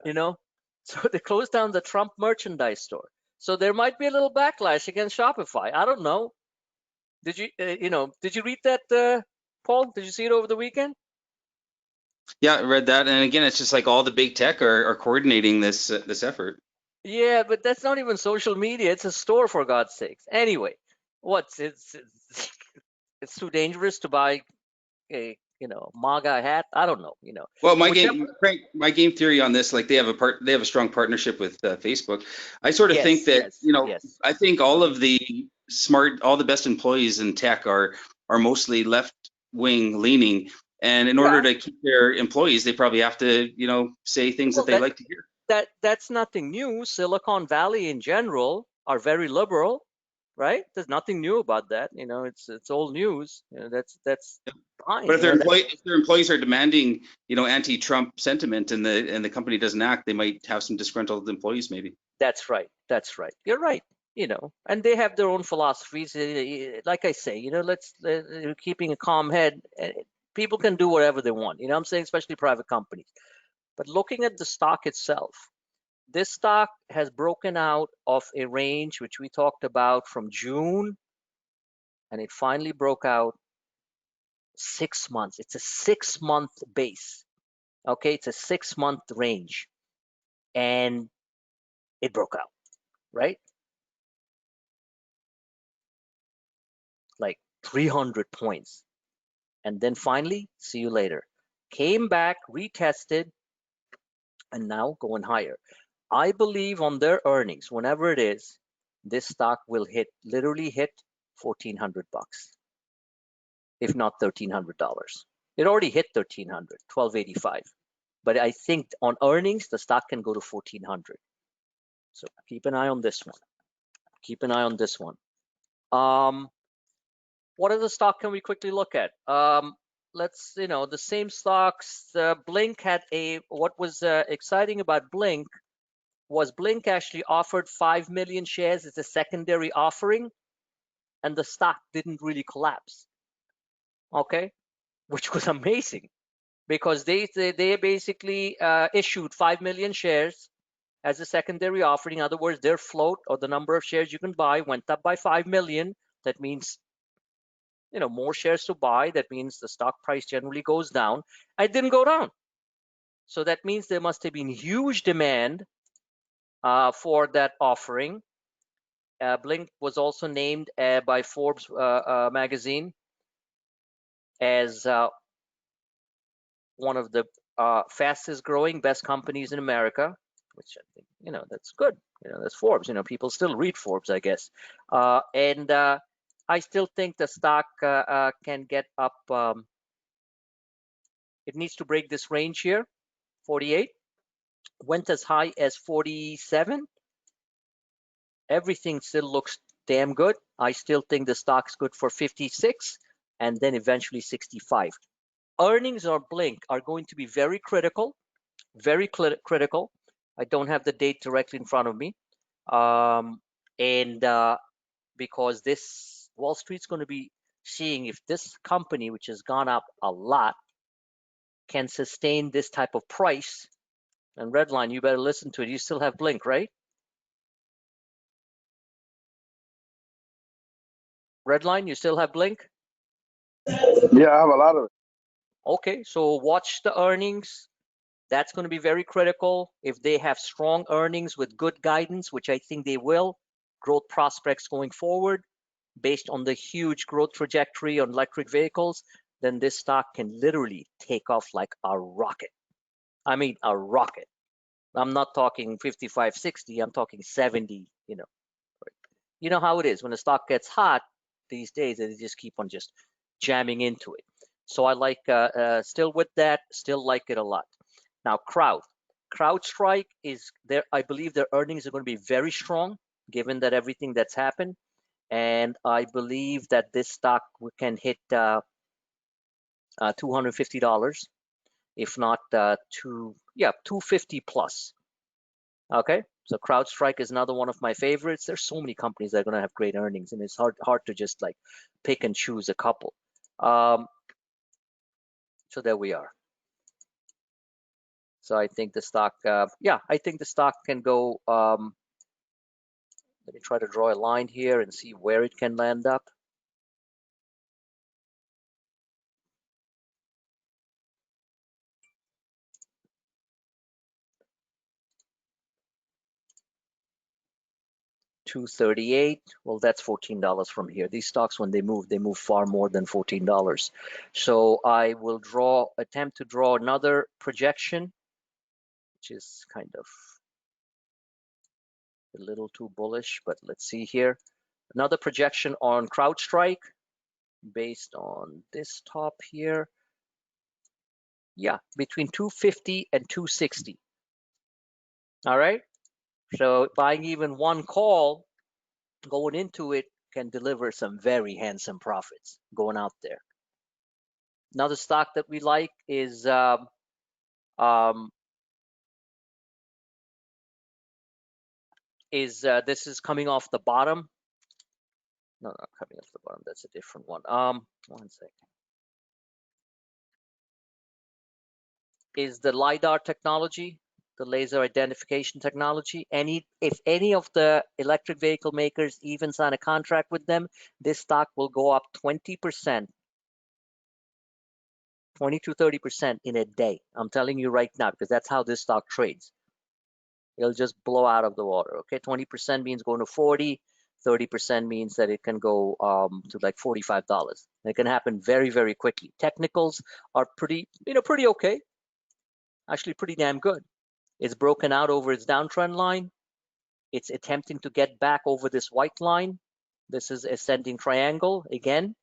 So they closed down the Trump merchandise store. So there might be a little backlash against Shopify. I don't know. Did you read that, Paul? Did you see it over the weekend? Yeah, I read that, and again, it's just like all the big tech are coordinating this effort. Yeah, but that's not even social media. It's a store, for God's sakes. Anyway, it's too dangerous to buy a MAGA hat. I don't know. Well, Frank, my game theory on this, like they have a strong partnership with Facebook. I sort of think that yes. I think all of the all the best employees in tech are mostly left wing leaning, and in order to keep their employees, they probably have to say things that they like to hear. That's nothing new. Silicon Valley in general are very liberal, right? There's nothing new about that. It's old news. That's fine. But if their employees are demanding, anti-Trump sentiment, and the company doesn't act, they might have some disgruntled employees, maybe. That's right. You're right. And they have their own philosophies. Like I say, let's keeping a calm head. People can do whatever they want. I'm saying, especially private companies. But looking at the stock itself, this stock has broken out of a range which we talked about from June, and it finally broke out 6 months. It's a 6-month base. Okay, it's a 6-month range, and it broke out, right? Like 300 points. And then finally, see you later. Came back, retested, and now going higher. I believe on their earnings, whenever it is, this stock will literally hit $1,400, if not $1,300. It already hit $1,300, $1,285. But I think on earnings, the stock can go to $1,400. So keep an eye on this one. What other stock can we quickly look at? Let's, the same stocks. Blink had what was exciting about Blink was Blink actually offered 5 million shares as a secondary offering, and the stock didn't really collapse. Okay, which was amazing. because they basically issued 5 million shares as a secondary offering. In other words, their float, or the number of shares you can buy, went up by 5 million. That means, more shares to buy. That means the stock price generally goes down. It didn't go down. So that means there must have been huge demand for that offering. Blink was also named by Forbes magazine as one of the fastest growing, best companies in America, which I think, that's good. That's Forbes. People still read Forbes, I guess. And I still think the stock can get up. It needs to break this range here, 48. Went as high as 47. Everything still looks damn good. I still think the stock's good for 56 and then eventually 65. Earnings or Blink are going to be very critical, very critical. I don't have the date directly in front of me. Because this Wall Street's going to be seeing if this company, which has gone up a lot, can sustain this type of price. And Redline, you better listen to it. You still have Blink, right? Redline, you still have Blink? Yeah, I have a lot of it. Okay, so watch the earnings. That's going to be very critical. If they have strong earnings with good guidance, which I think they will, growth prospects going forward, based on the huge growth trajectory on electric vehicles, then this stock can literally take off like a rocket. I mean, a rocket. I'm not talking 55, 60. I'm talking 70. You know how it is when the stock gets hot these days. They just keep on just jamming into it. So I like still with that. Still like it a lot. Now, Crowdstrike is there. I believe their earnings are going to be very strong, given that everything that's happened. And I believe that this stock can hit $250, if not $250 plus. Okay, so Crowdstrike is another one of my favorites. There's so many companies that are going to have great earnings, and it's hard to just like pick and choose a couple. So there we are. So I think the stock, I think the stock can go. Let me try to draw a line here and see where it can land up. $238. Well, that's $14 from here. These stocks, when they move far more than $14. So I will attempt to draw another projection, which is kind of a little too bullish, but let's see here. Another projection on Crowdstrike based on this top here. Yeah, between 250 and 260. All right. So buying even one call going into it can deliver some very handsome profits going out there. Another stock that we like is this is coming off the bottom. No, not coming off the bottom. That's a different one. One second. Is the LiDAR technology, the laser identification technology. If any of the electric vehicle makers even sign a contract with them, this stock will go up 20%, 20 to 30% in a day. I'm telling you right now, because that's how this stock trades. It'll just blow out of the water. Okay, 20% means going to 40. 30% means that it can go to like $45. It can happen very, very quickly. Technicals are pretty okay. Actually, pretty damn good. It's broken out over its downtrend line. It's attempting to get back over this white line. This is ascending triangle again.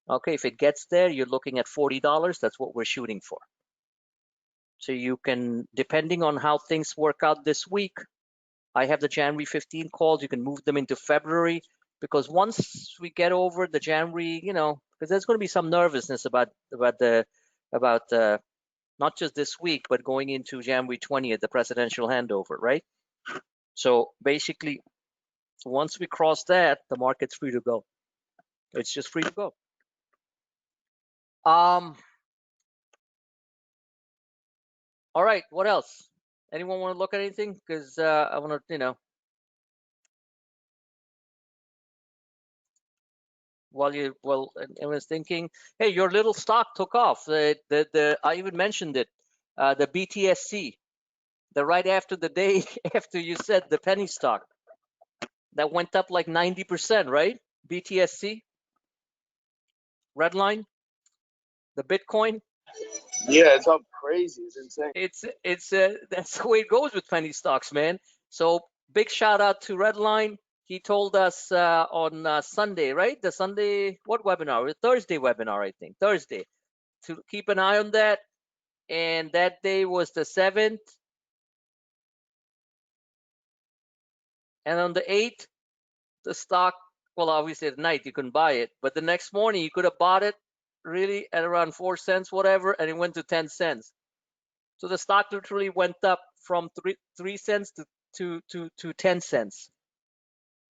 Okay, if it gets there, you're looking at $40. That's what we're shooting for. So you can, depending on how things work out this week, I have the January 15 calls. You can move them into February, because once we get over the January, because there's going to be some nervousness about not just this week, but going into January 20th, the presidential handover, right? So basically, once we cross that, the market's free to go. It's just free to go. All right, what else? Anyone want to look at anything? Because I want to, while I was thinking, hey, your little stock took off. I even mentioned it, the BTSC, right after the day after you said the penny stock, that went up like 90%, right? BTSC, Redline, the Bitcoin. Yeah, it's up crazy. It's insane. It's that's the way it goes with penny stocks, man. So big shout out to Redline. He told us on Sunday, right? The Sunday, what webinar? Thursday webinar, I think. Thursday, to keep an eye on that. And that day was the 7th. And on the 8th, the stock, well, obviously at night you couldn't buy it, but the next morning you could have bought it really at around 4 cents, whatever, and it went to 10 cents. So the stock literally went up from 3 cents to 10 cents.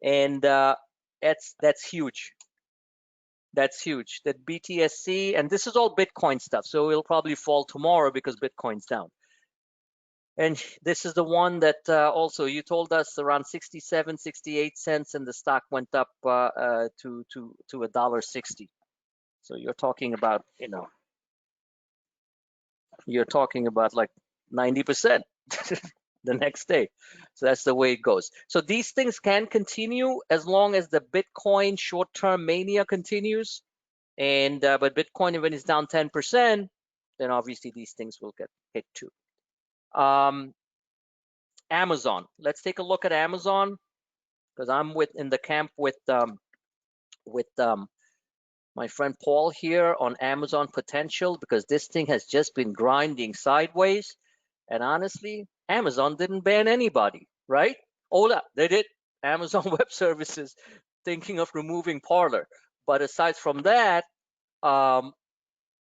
And that's huge. That's huge. That BTSC, and this is all Bitcoin stuff, so it'll probably fall tomorrow because Bitcoin's down. And this is the one that also you told us around 67, 68 cents, and the stock went up to $1.60. So you're talking about, you're talking about like 90% the next day. So that's the way it goes. So these things can continue as long as the Bitcoin short-term mania continues. And but Bitcoin, when it's down 10%, then obviously these things will get hit too. Amazon. Let's take a look at Amazon, because I'm in the camp with my friend Paul here on Amazon potential, because this thing has just been grinding sideways. And honestly, Amazon didn't ban anybody, right? Hola, they did. Amazon Web Services thinking of removing Parler. But aside from that,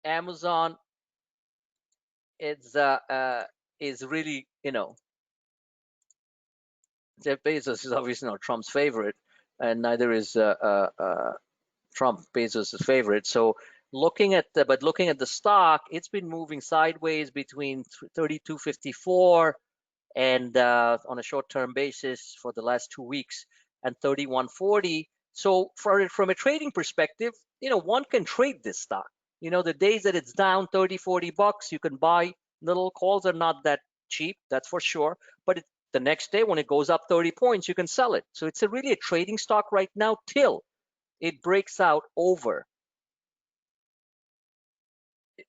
Amazon is really, Jeff Bezos is obviously not Trump's favorite, and neither is Trump Bezos' favorite. So looking at the stock, it's been moving sideways between 32.54 and on a short-term basis for the last 2 weeks, and 31.40. So from a trading perspective, one can trade this stock. The days that it's down 30, 40 bucks, you can buy. Little calls are not that cheap, that's for sure. But the next day when it goes up 30 points, you can sell it. So it's really a trading stock right now till it breaks out over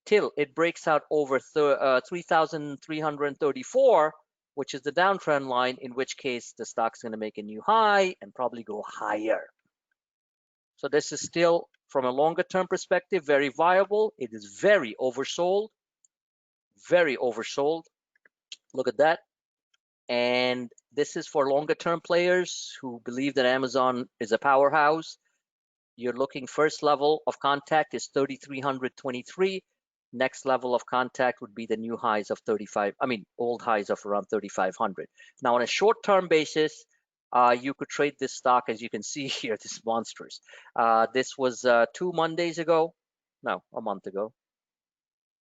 3,334, which is the downtrend line, in which case the stock's going to make a new high and probably go higher. So this is still, from a longer term perspective, very viable. It is very oversold. Very oversold. Look at that. And this is for longer term players who believe that Amazon is a powerhouse. You're looking, first level of contact is 3,323. Next level of contact would be the new highs of old highs of around 3,500. Now on a short term basis, you could trade this stock, as you can see here, this monsters. This was 2 Mondays ago. No, a month ago.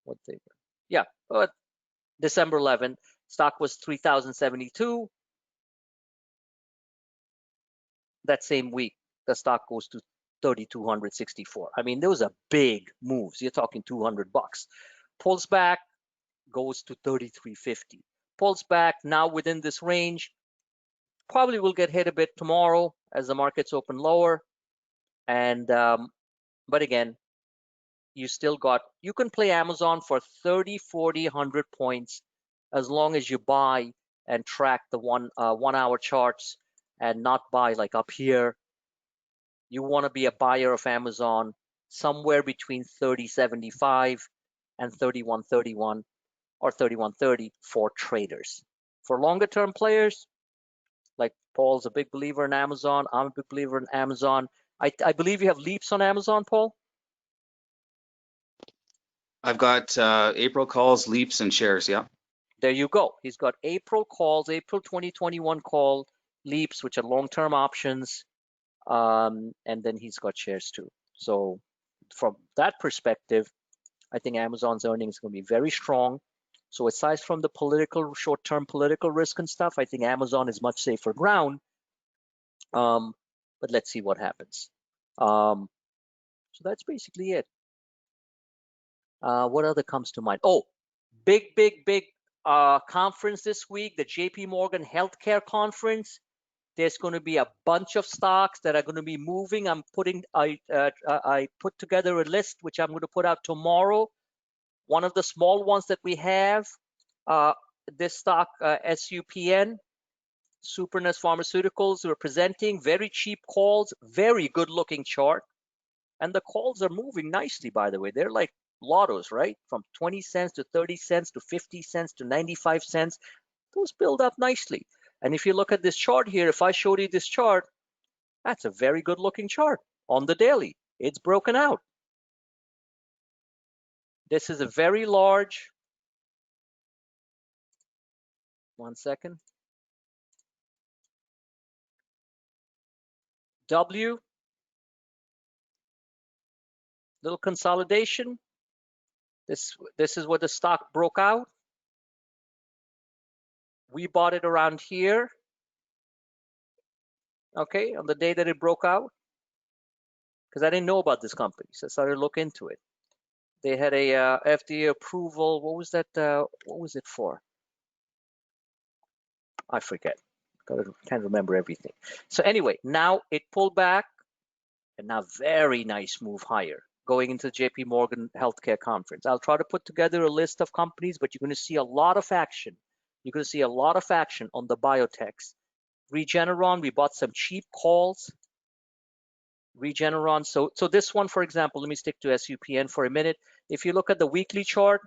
What day? Yeah, December 11th. Stock was 3,072. That same week, the stock goes to 3,264. I mean, those are big moves. You're talking 200 bucks. Pulls back, goes to 3,350. Pulls back, now within this range. Probably will get hit a bit tomorrow as the markets open lower. And but again, you can play Amazon for 30, 40, 100 points as long as you buy and track the 1 hour charts and not buy like up here. You want to be a buyer of Amazon somewhere between 30.75 and 31.31 or 31.30 for traders. For longer term players, like Paul's a big believer in Amazon. I'm a big believer in Amazon. I believe you have leaps on Amazon, Paul? I've got April calls, leaps, and shares. Yeah. There you go. He's got April calls, April 2021 call, leaps, which are long-term options, and then he's got shares too. So from that perspective, I think Amazon's earnings are going to be very strong. So aside from the short-term political risk and stuff, I think Amazon is much safer ground. But let's see what happens. So that's basically it. What other comes to mind? Oh, big conference this week, the JP Morgan Healthcare Conference. There's going to be a bunch of stocks that are going to be moving. I put together a list, which I'm going to put out tomorrow. One of the small ones that we have, this stock, SUPN, Supernus Pharmaceuticals, we're presenting very cheap calls, very good looking chart. And the calls are moving nicely, by the way. They're like lottos, right? From 20 cents to 30 cents to 50 cents to 95 cents. Those build up nicely. And if you look at this chart here, if I showed you this chart, that's a very good looking chart on the daily. It's broken out. This is a very large, one second, W, little consolidation. This is where the stock broke out. We bought it around here, okay, on the day that it broke out, because I didn't know about this company, so I started to look into it. They had a FDA approval. What was that? What was it for? I forget. Can't remember everything. So anyway, now it pulled back, and now very nice move higher going into the JP Morgan Healthcare Conference. I'll try to put together a list of companies, but you're going to see a lot of action. You're going to see a lot of action on the biotechs. Regeneron, we bought some cheap calls. Regeneron, so this one, for example, let me stick to SUPN for a minute. If you look at the weekly chart,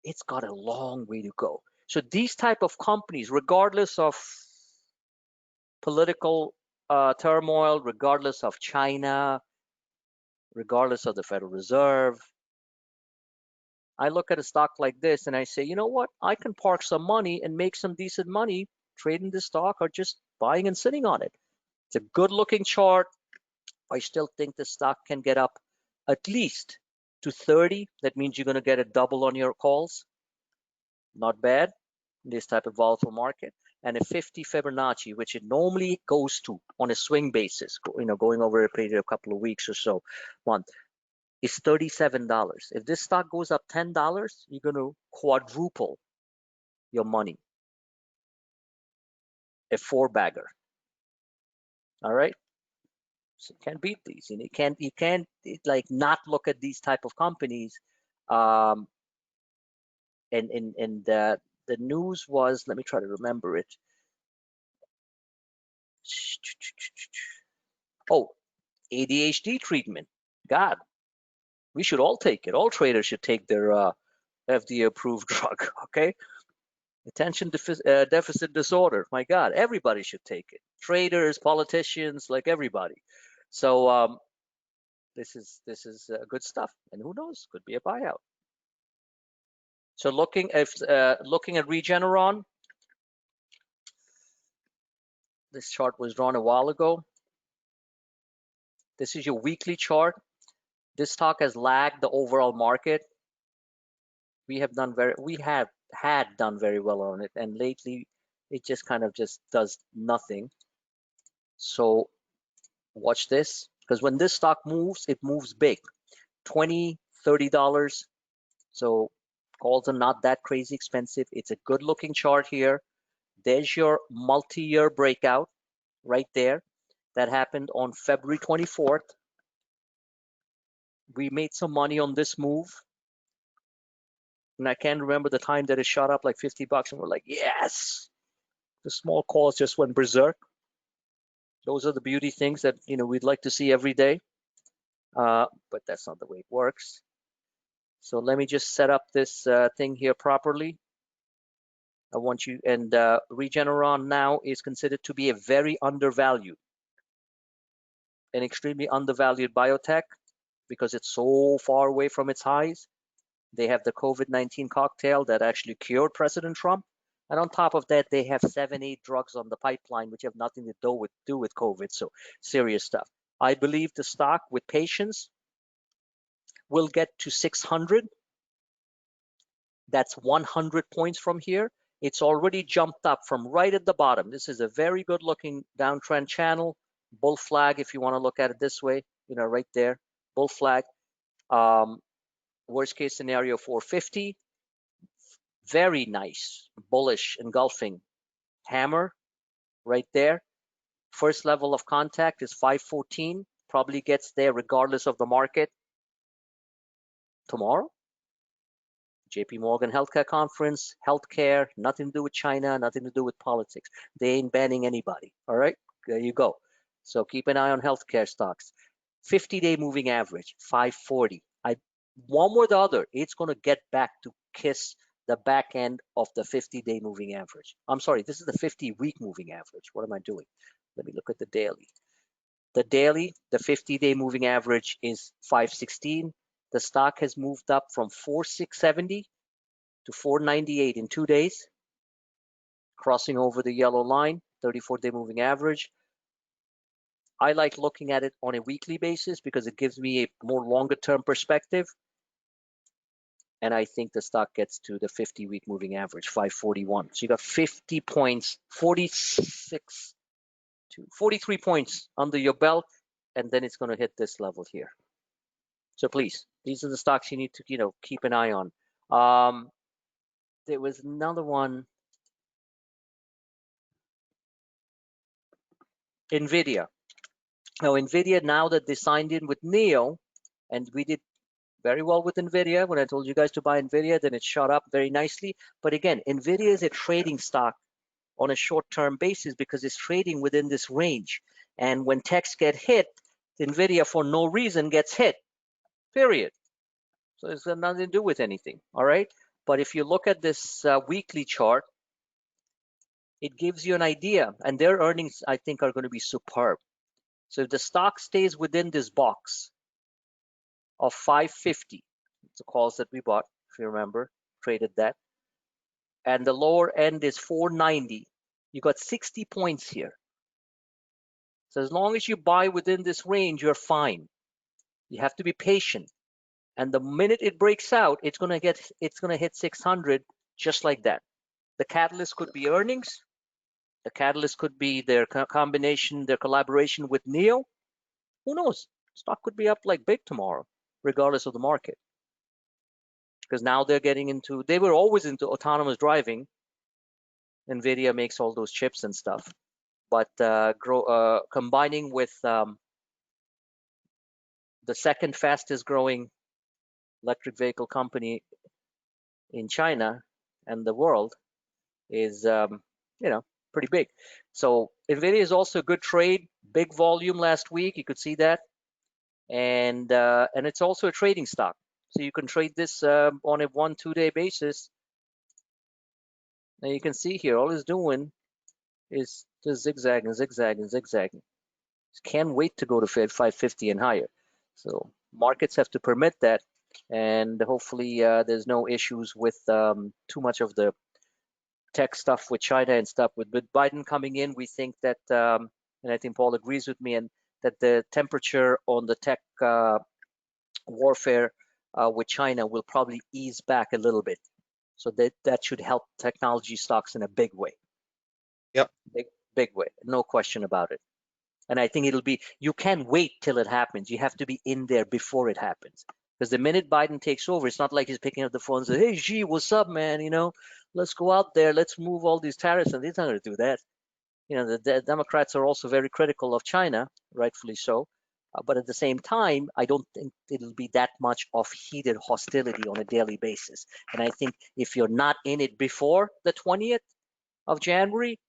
it's got a long way to go. So these type of companies, regardless of political turmoil, regardless of China, regardless of the Federal Reserve, I look at a stock like this and I say, you know what? I can park some money and make some decent money trading this stock or just buying and sitting on it. It's a good looking chart. I still think the stock can get up at least to 30. That means you're going to get a double on your calls. Not bad in this type of volatile market. And a 50 Fibonacci, which it normally goes to on a swing basis, going over a period of a couple of weeks or so, month, is $37. If this stock goes up $10, you're going to quadruple your money. A four-bagger. All right. So you can't beat these. You can't like not look at these type of companies. And the news was, let me try to remember it. Oh, ADHD treatment. God, we should all take it. All traders should take their FDA-approved drug. Okay. Attention deficit disorder. My God, everybody should take it. Traders, politicians, like everybody. So this is good stuff, and who knows, could be a buyout. So looking at Regeneron, this chart was drawn a while ago. This is your weekly chart. This stock has lagged the overall market. We had done very well on it, and lately it just kind of just does nothing. So watch this, because when this stock moves, it moves big, $20, $30. So calls are not that crazy expensive. It's a good looking chart here. There's your multi-year breakout right there. That happened on February 24th. We made some money on this move. And I can't remember the time that it shot up like 50 bucks and we're like, yes. The small calls just went berserk. Those are the beauty things that we'd like to see every day. But that's not the way it works. So let me just set up this thing here properly. I want you, and Regeneron now is considered to be a very undervalued, an extremely undervalued biotech because it's so far away from its highs. They have the COVID-19 cocktail that actually cured President Trump. And on top of that, they have 7-8 drugs on the pipeline, which have nothing to do with COVID. So serious stuff. I believe the stock, with patience, will get to 600. That's 100 points from here. It's already jumped up from right at the bottom. This is a very good looking downtrend channel. Bull flag, if you want to look at it this way, right there, bull flag. Worst case scenario, 450. Very nice, bullish, engulfing hammer right there. First level of contact is 514. Probably gets there regardless of the market tomorrow. JP Morgan Healthcare Conference, healthcare, nothing to do with China, nothing to do with politics. They ain't banning anybody. All right, there you go. So keep an eye on healthcare stocks. 50-day moving average, 540. One or the other, it's going to get back to kiss the back end of the 50-day moving average. I'm sorry, this is the 50-week moving average. What am I doing? Let me look at the daily. The daily, the 50-day moving average is 516. The stock has moved up from 4670 to 498 in 2 days, crossing over the yellow line, 34-day moving average. I like looking at it on a weekly basis because it gives me a more longer-term perspective. And I think the stock gets to the 50-week moving average, 541. So you got 50 points, 46 to 43 points under your belt, and then it's going to hit this level here. So please, these are the stocks you need to, keep an eye on. There was another one, Nvidia. Now, Nvidia, now that they signed in with NEO, and we did very well with Nvidia when I told you guys to buy Nvidia, then it shot up very nicely. But again, Nvidia is a trading stock on a short-term basis because it's trading within this range. And when techs get hit, Nvidia for no reason gets hit, period. So it's got nothing to do with anything, all right? But if you look at this weekly chart, it gives you an idea, and their earnings, I think, are going to be superb. So if the stock stays within this box of 550, it's the calls that we bought, if you remember, traded that, and the lower end is 490, you got 60 points here. So as long as you buy within this range, you're fine. You have to be patient. And the minute it breaks out, it's gonna hit 600 just like that. The catalyst could be earnings. The catalyst could be their combination, their collaboration with NEO. Who knows? Stock could be up like big tomorrow, regardless of the market. Because now they're getting into, they were always into autonomous driving. Nvidia makes all those chips and stuff. But combining with the second fastest growing electric vehicle company in China and the world is, pretty big. So Nvidia is also a good trade, big volume last week. You could see that, and it's also a trading stock. So you can trade this on a 1-2 day basis. And you can see here, all it's doing is just zigzagging, zigzagging, zigzagging. Just can't wait to go to 550 and higher. So markets have to permit that, and hopefully there's no issues with too much of the tech stuff with China and stuff. With Biden coming in, we think that, and I think Paul agrees with me, and that the temperature on the tech warfare with China will probably ease back a little bit. So that should help technology stocks in a big way. Yep. Big way, no question about it. And I think you can't wait till it happens. You have to be in there before it happens. Because the minute Biden takes over, it's not like he's picking up the phone and says, hey, Xi, what's up, man? Let's go out there, let's move all these tariffs. And he's not going to do that. The Democrats are also very critical of China, rightfully so. But at the same time, I don't think it'll be that much of heated hostility on a daily basis. And I think if you're not in it before the 20th of January,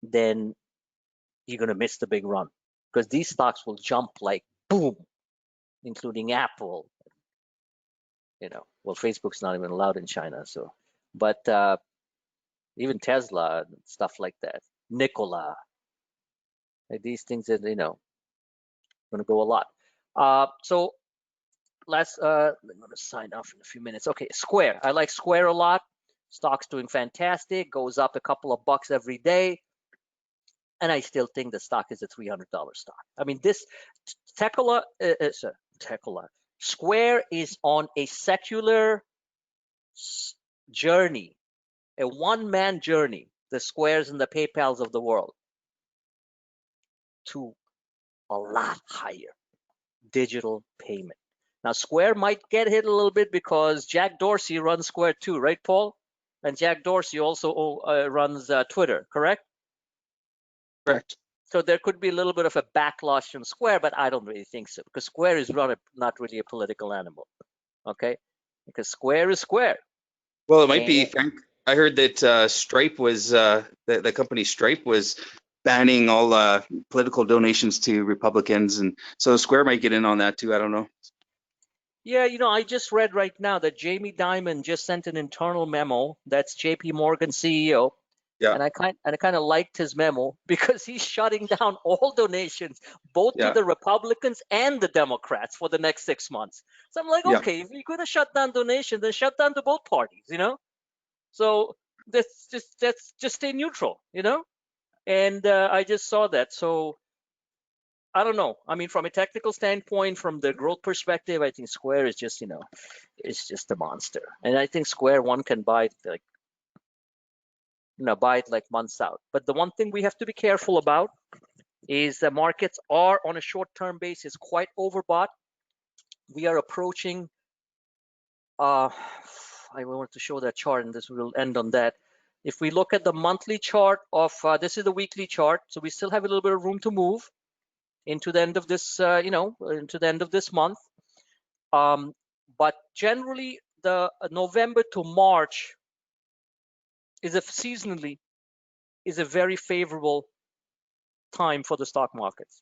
then you're going to miss the big run. Because these stocks will jump like boom, including Apple. Well, Facebook's not even allowed in China. So, but even Tesla and stuff like that, Nikola, these things that, going to go a lot. So I'm going to sign off in a few minutes. Okay, Square. I like Square a lot. Stock's doing fantastic, goes up a couple of bucks every day. And I still think the stock is a $300 stock. I mean, this Square is on a secular journey, a one-man journey, the Squares and the PayPals of the world, to a lot higher digital payment. Now, Square might get hit a little bit because Jack Dorsey runs Square too, right, Paul? And Jack Dorsey also runs Twitter, correct? Correct. So there could be a little bit of a backlash from Square, but I don't really think so, because Square is not really a political animal, okay? Because Square is Square. Well, it might be, And Frank. I heard that Stripe was the company Stripe was banning all political donations to Republicans, and so Square might get in on that too. I don't know. yeah, I just read right now that Jamie Dimon just sent an internal memo. That's JP Morgan CEO. Yeah, And I kind of liked his memo because he's shutting down all donations, both to yeah, the Republicans and the Democrats for the next 6 months. So I'm like, yeah. okay, if you're gonna shut down donations, then shut down to both parties, So that's just stay neutral. And I just saw that. So I don't know. I mean, from a technical standpoint, from the growth perspective, I think Square is just, it's just a monster. And I think Square one can buy it like months out. But the one thing we have to be careful about is the markets are on a short-term basis quite overbought. We are approaching. I wanted to show that chart, and this will end on that. If we look at the monthly chart of this is the weekly chart, so we still have a little bit of room to move into the end of this, into the end of this month. But generally, the November to March is a very favorable time for the stock markets.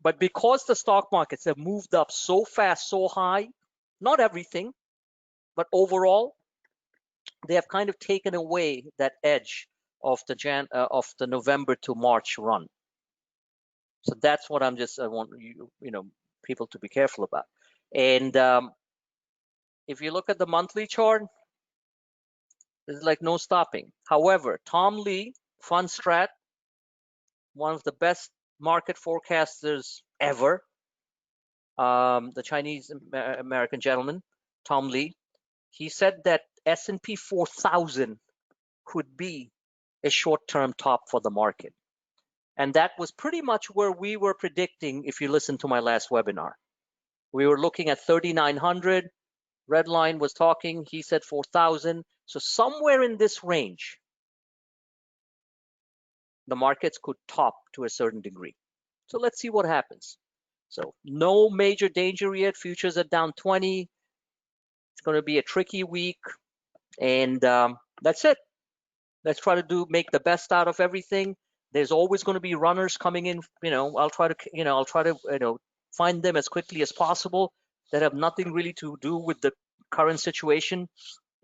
But because the stock markets have moved up so fast, so high, not everything, but overall, they have kind of taken away that edge of the November to March run. So that's what I want people to be careful about. And if you look at the monthly chart, there's like no stopping. However, Tom Lee, Fundstrat, one of the best market forecasters ever, the Chinese American gentleman, Tom Lee, he said that S&P 4000 could be a short-term top for the market. And that was pretty much where we were predicting if you listen to my last webinar. We were looking at 3,900. Redline was talking. He said 4,000. So somewhere in this range, the markets could top to a certain degree. So let's see what happens. So no major danger yet. Futures are down 20. It's going to be a tricky week. And that's it. Let's try to make the best out of everything. There's always going to be runners coming in. I'll try to find them as quickly as possible that have nothing really to do with the current situation,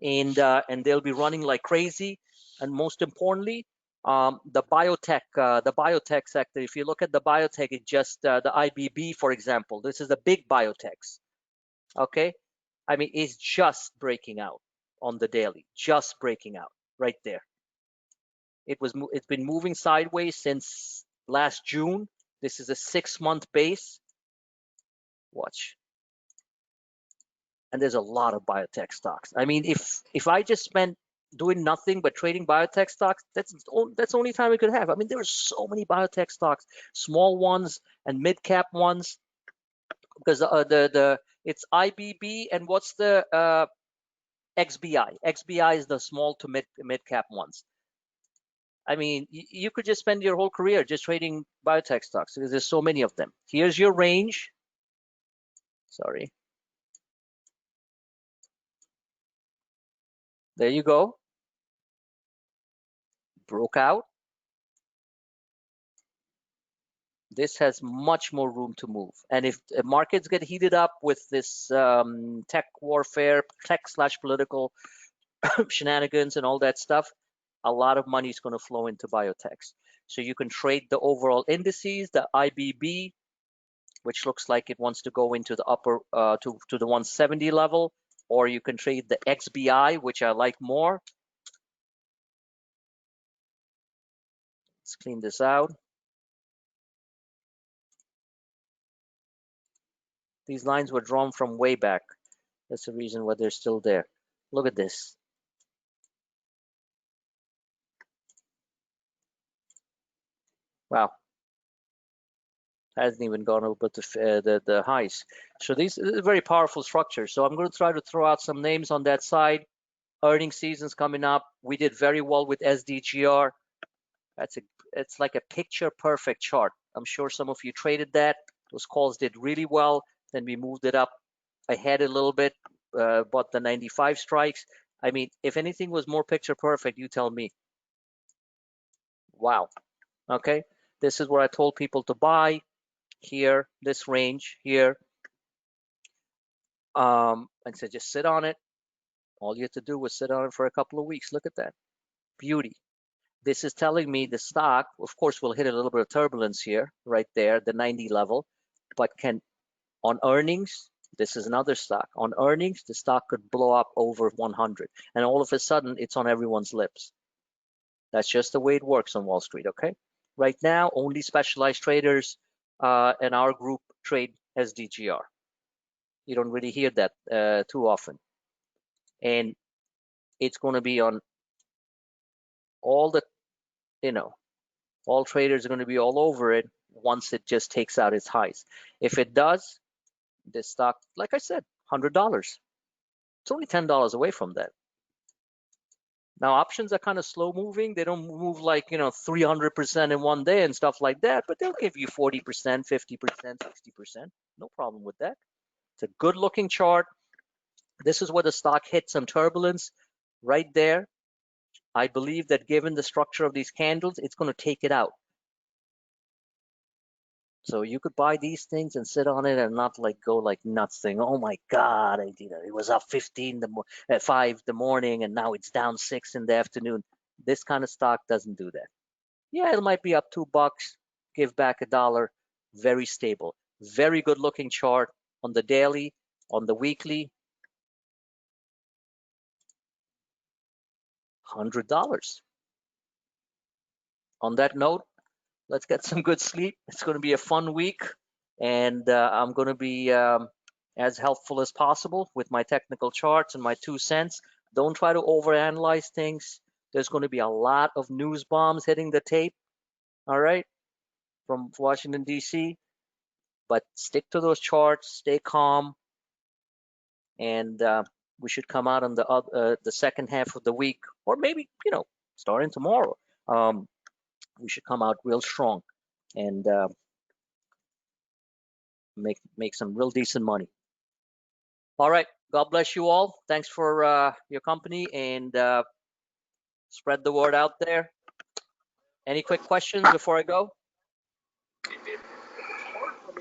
and they'll be running like crazy. And most importantly, the biotech sector. If you look at the biotech, it just the IBB, for example. This is the big biotechs. Okay, I mean, it's just breaking out on the daily, just breaking out right there. It's been moving sideways since last June. This is a 6-month base. Watch. And there's a lot of biotech stocks. I mean, if I just spent doing nothing but trading biotech stocks, that's the only time we could have. I mean, there are so many biotech stocks, small ones and mid cap ones, because it's IBB and what's the XBI. XBI is the small to mid cap ones. I mean, you could just spend your whole career just trading biotech stocks because there's so many of them. Here's your range. Sorry. There you go. Broke out. This has much more room to move. And if markets get heated up with this tech warfare, tech/political shenanigans and all that stuff, a lot of money is going to flow into biotechs. So you can trade the overall indices, the IBB, which looks like it wants to go into the upper to the 170 level, or you can trade the XBI, which I like more. Let's clean this out. These lines were drawn from way back. That's the reason why they're still there. Look at this. Wow. Hasn't even gone over the highs. So this is a very powerful structure. So I'm going to try to throw out some names on that side. Earnings season's coming up. We did very well with SDGR. It's like a picture perfect chart. I'm sure some of you traded that. Those calls did really well. Then we moved it up ahead a little bit, bought the 95 strikes. I mean, if anything was more picture perfect, you tell me. Wow. Okay. This is where I told people to buy here, this range here. And so just sit on it. All you have to do was sit on it for a couple of weeks. Look at that. Beauty. This is telling me the stock, of course, will hit a little bit of turbulence here, right there, the 90 level, but on earnings, this is another stock. On earnings, the stock could blow up over 100, and all of a sudden, it's on everyone's lips. That's just the way it works on Wall Street, okay? Right now, only specialized traders in our group trade SDGR. You don't really hear that too often. And it's going to be on all the, all traders are going to be all over it once it just takes out its highs. If it does, this stock, like I said, $100. It's only $10 away from that. Now, options are kind of slow moving. They don't move like, 300% in one day and stuff like that, but they'll give you 40%, 50%, 60%. No problem with that. It's a good looking chart. This is where the stock hit some turbulence right there. I believe that given the structure of these candles, it's going to take it out. So you could buy these things and sit on it and not go like nuts saying, oh my God, it was up 5 in the morning and now it's down 6 in the afternoon. This kind of stock doesn't do that. Yeah, it might be up $2, give back $1, very stable. Very good looking chart on the daily, on the weekly. $100. On that note, let's get some good sleep. It's going to be a fun week, and I'm going to be as helpful as possible with my technical charts and my 2 cents. Don't try to overanalyze things. There's going to be a lot of news bombs hitting the tape, all right, from Washington, D.C., but stick to those charts, stay calm, and we should come out on the second half of the week, or maybe, starting tomorrow. We should come out real strong and make some real decent money. All right. God bless you all. Thanks for your company, and spread the word out there. Any quick questions before I go?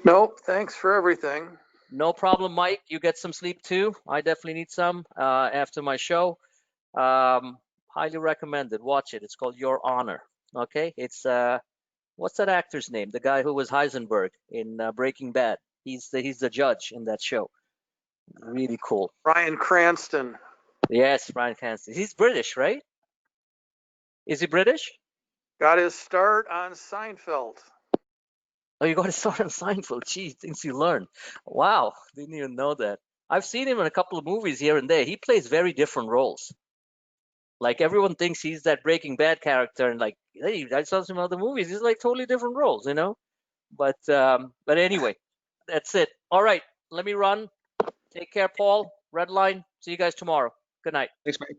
Nope. Thanks for everything. No problem, Mike. You get some sleep too. I definitely need some after my show. Highly recommended. Watch it. It's called Your Honor. Okay. It's what's that actor's name? The guy who was Heisenberg in Breaking Bad. He's the judge in that show. Really cool. Bryan Cranston. Yes, Bryan Cranston. He's British, right? Is he British? Got his start on Seinfeld. Oh, you got to start on Seinfeld. Gee, things you learn. Wow, didn't even know that. I've seen him in a couple of movies here and there. He plays very different roles. Like everyone thinks he's that Breaking Bad character, and hey, I saw some other movies. He's like totally different roles, But anyway, that's it. All right, let me run. Take care, Paul. Red line. See you guys tomorrow. Good night. Thanks, Mike.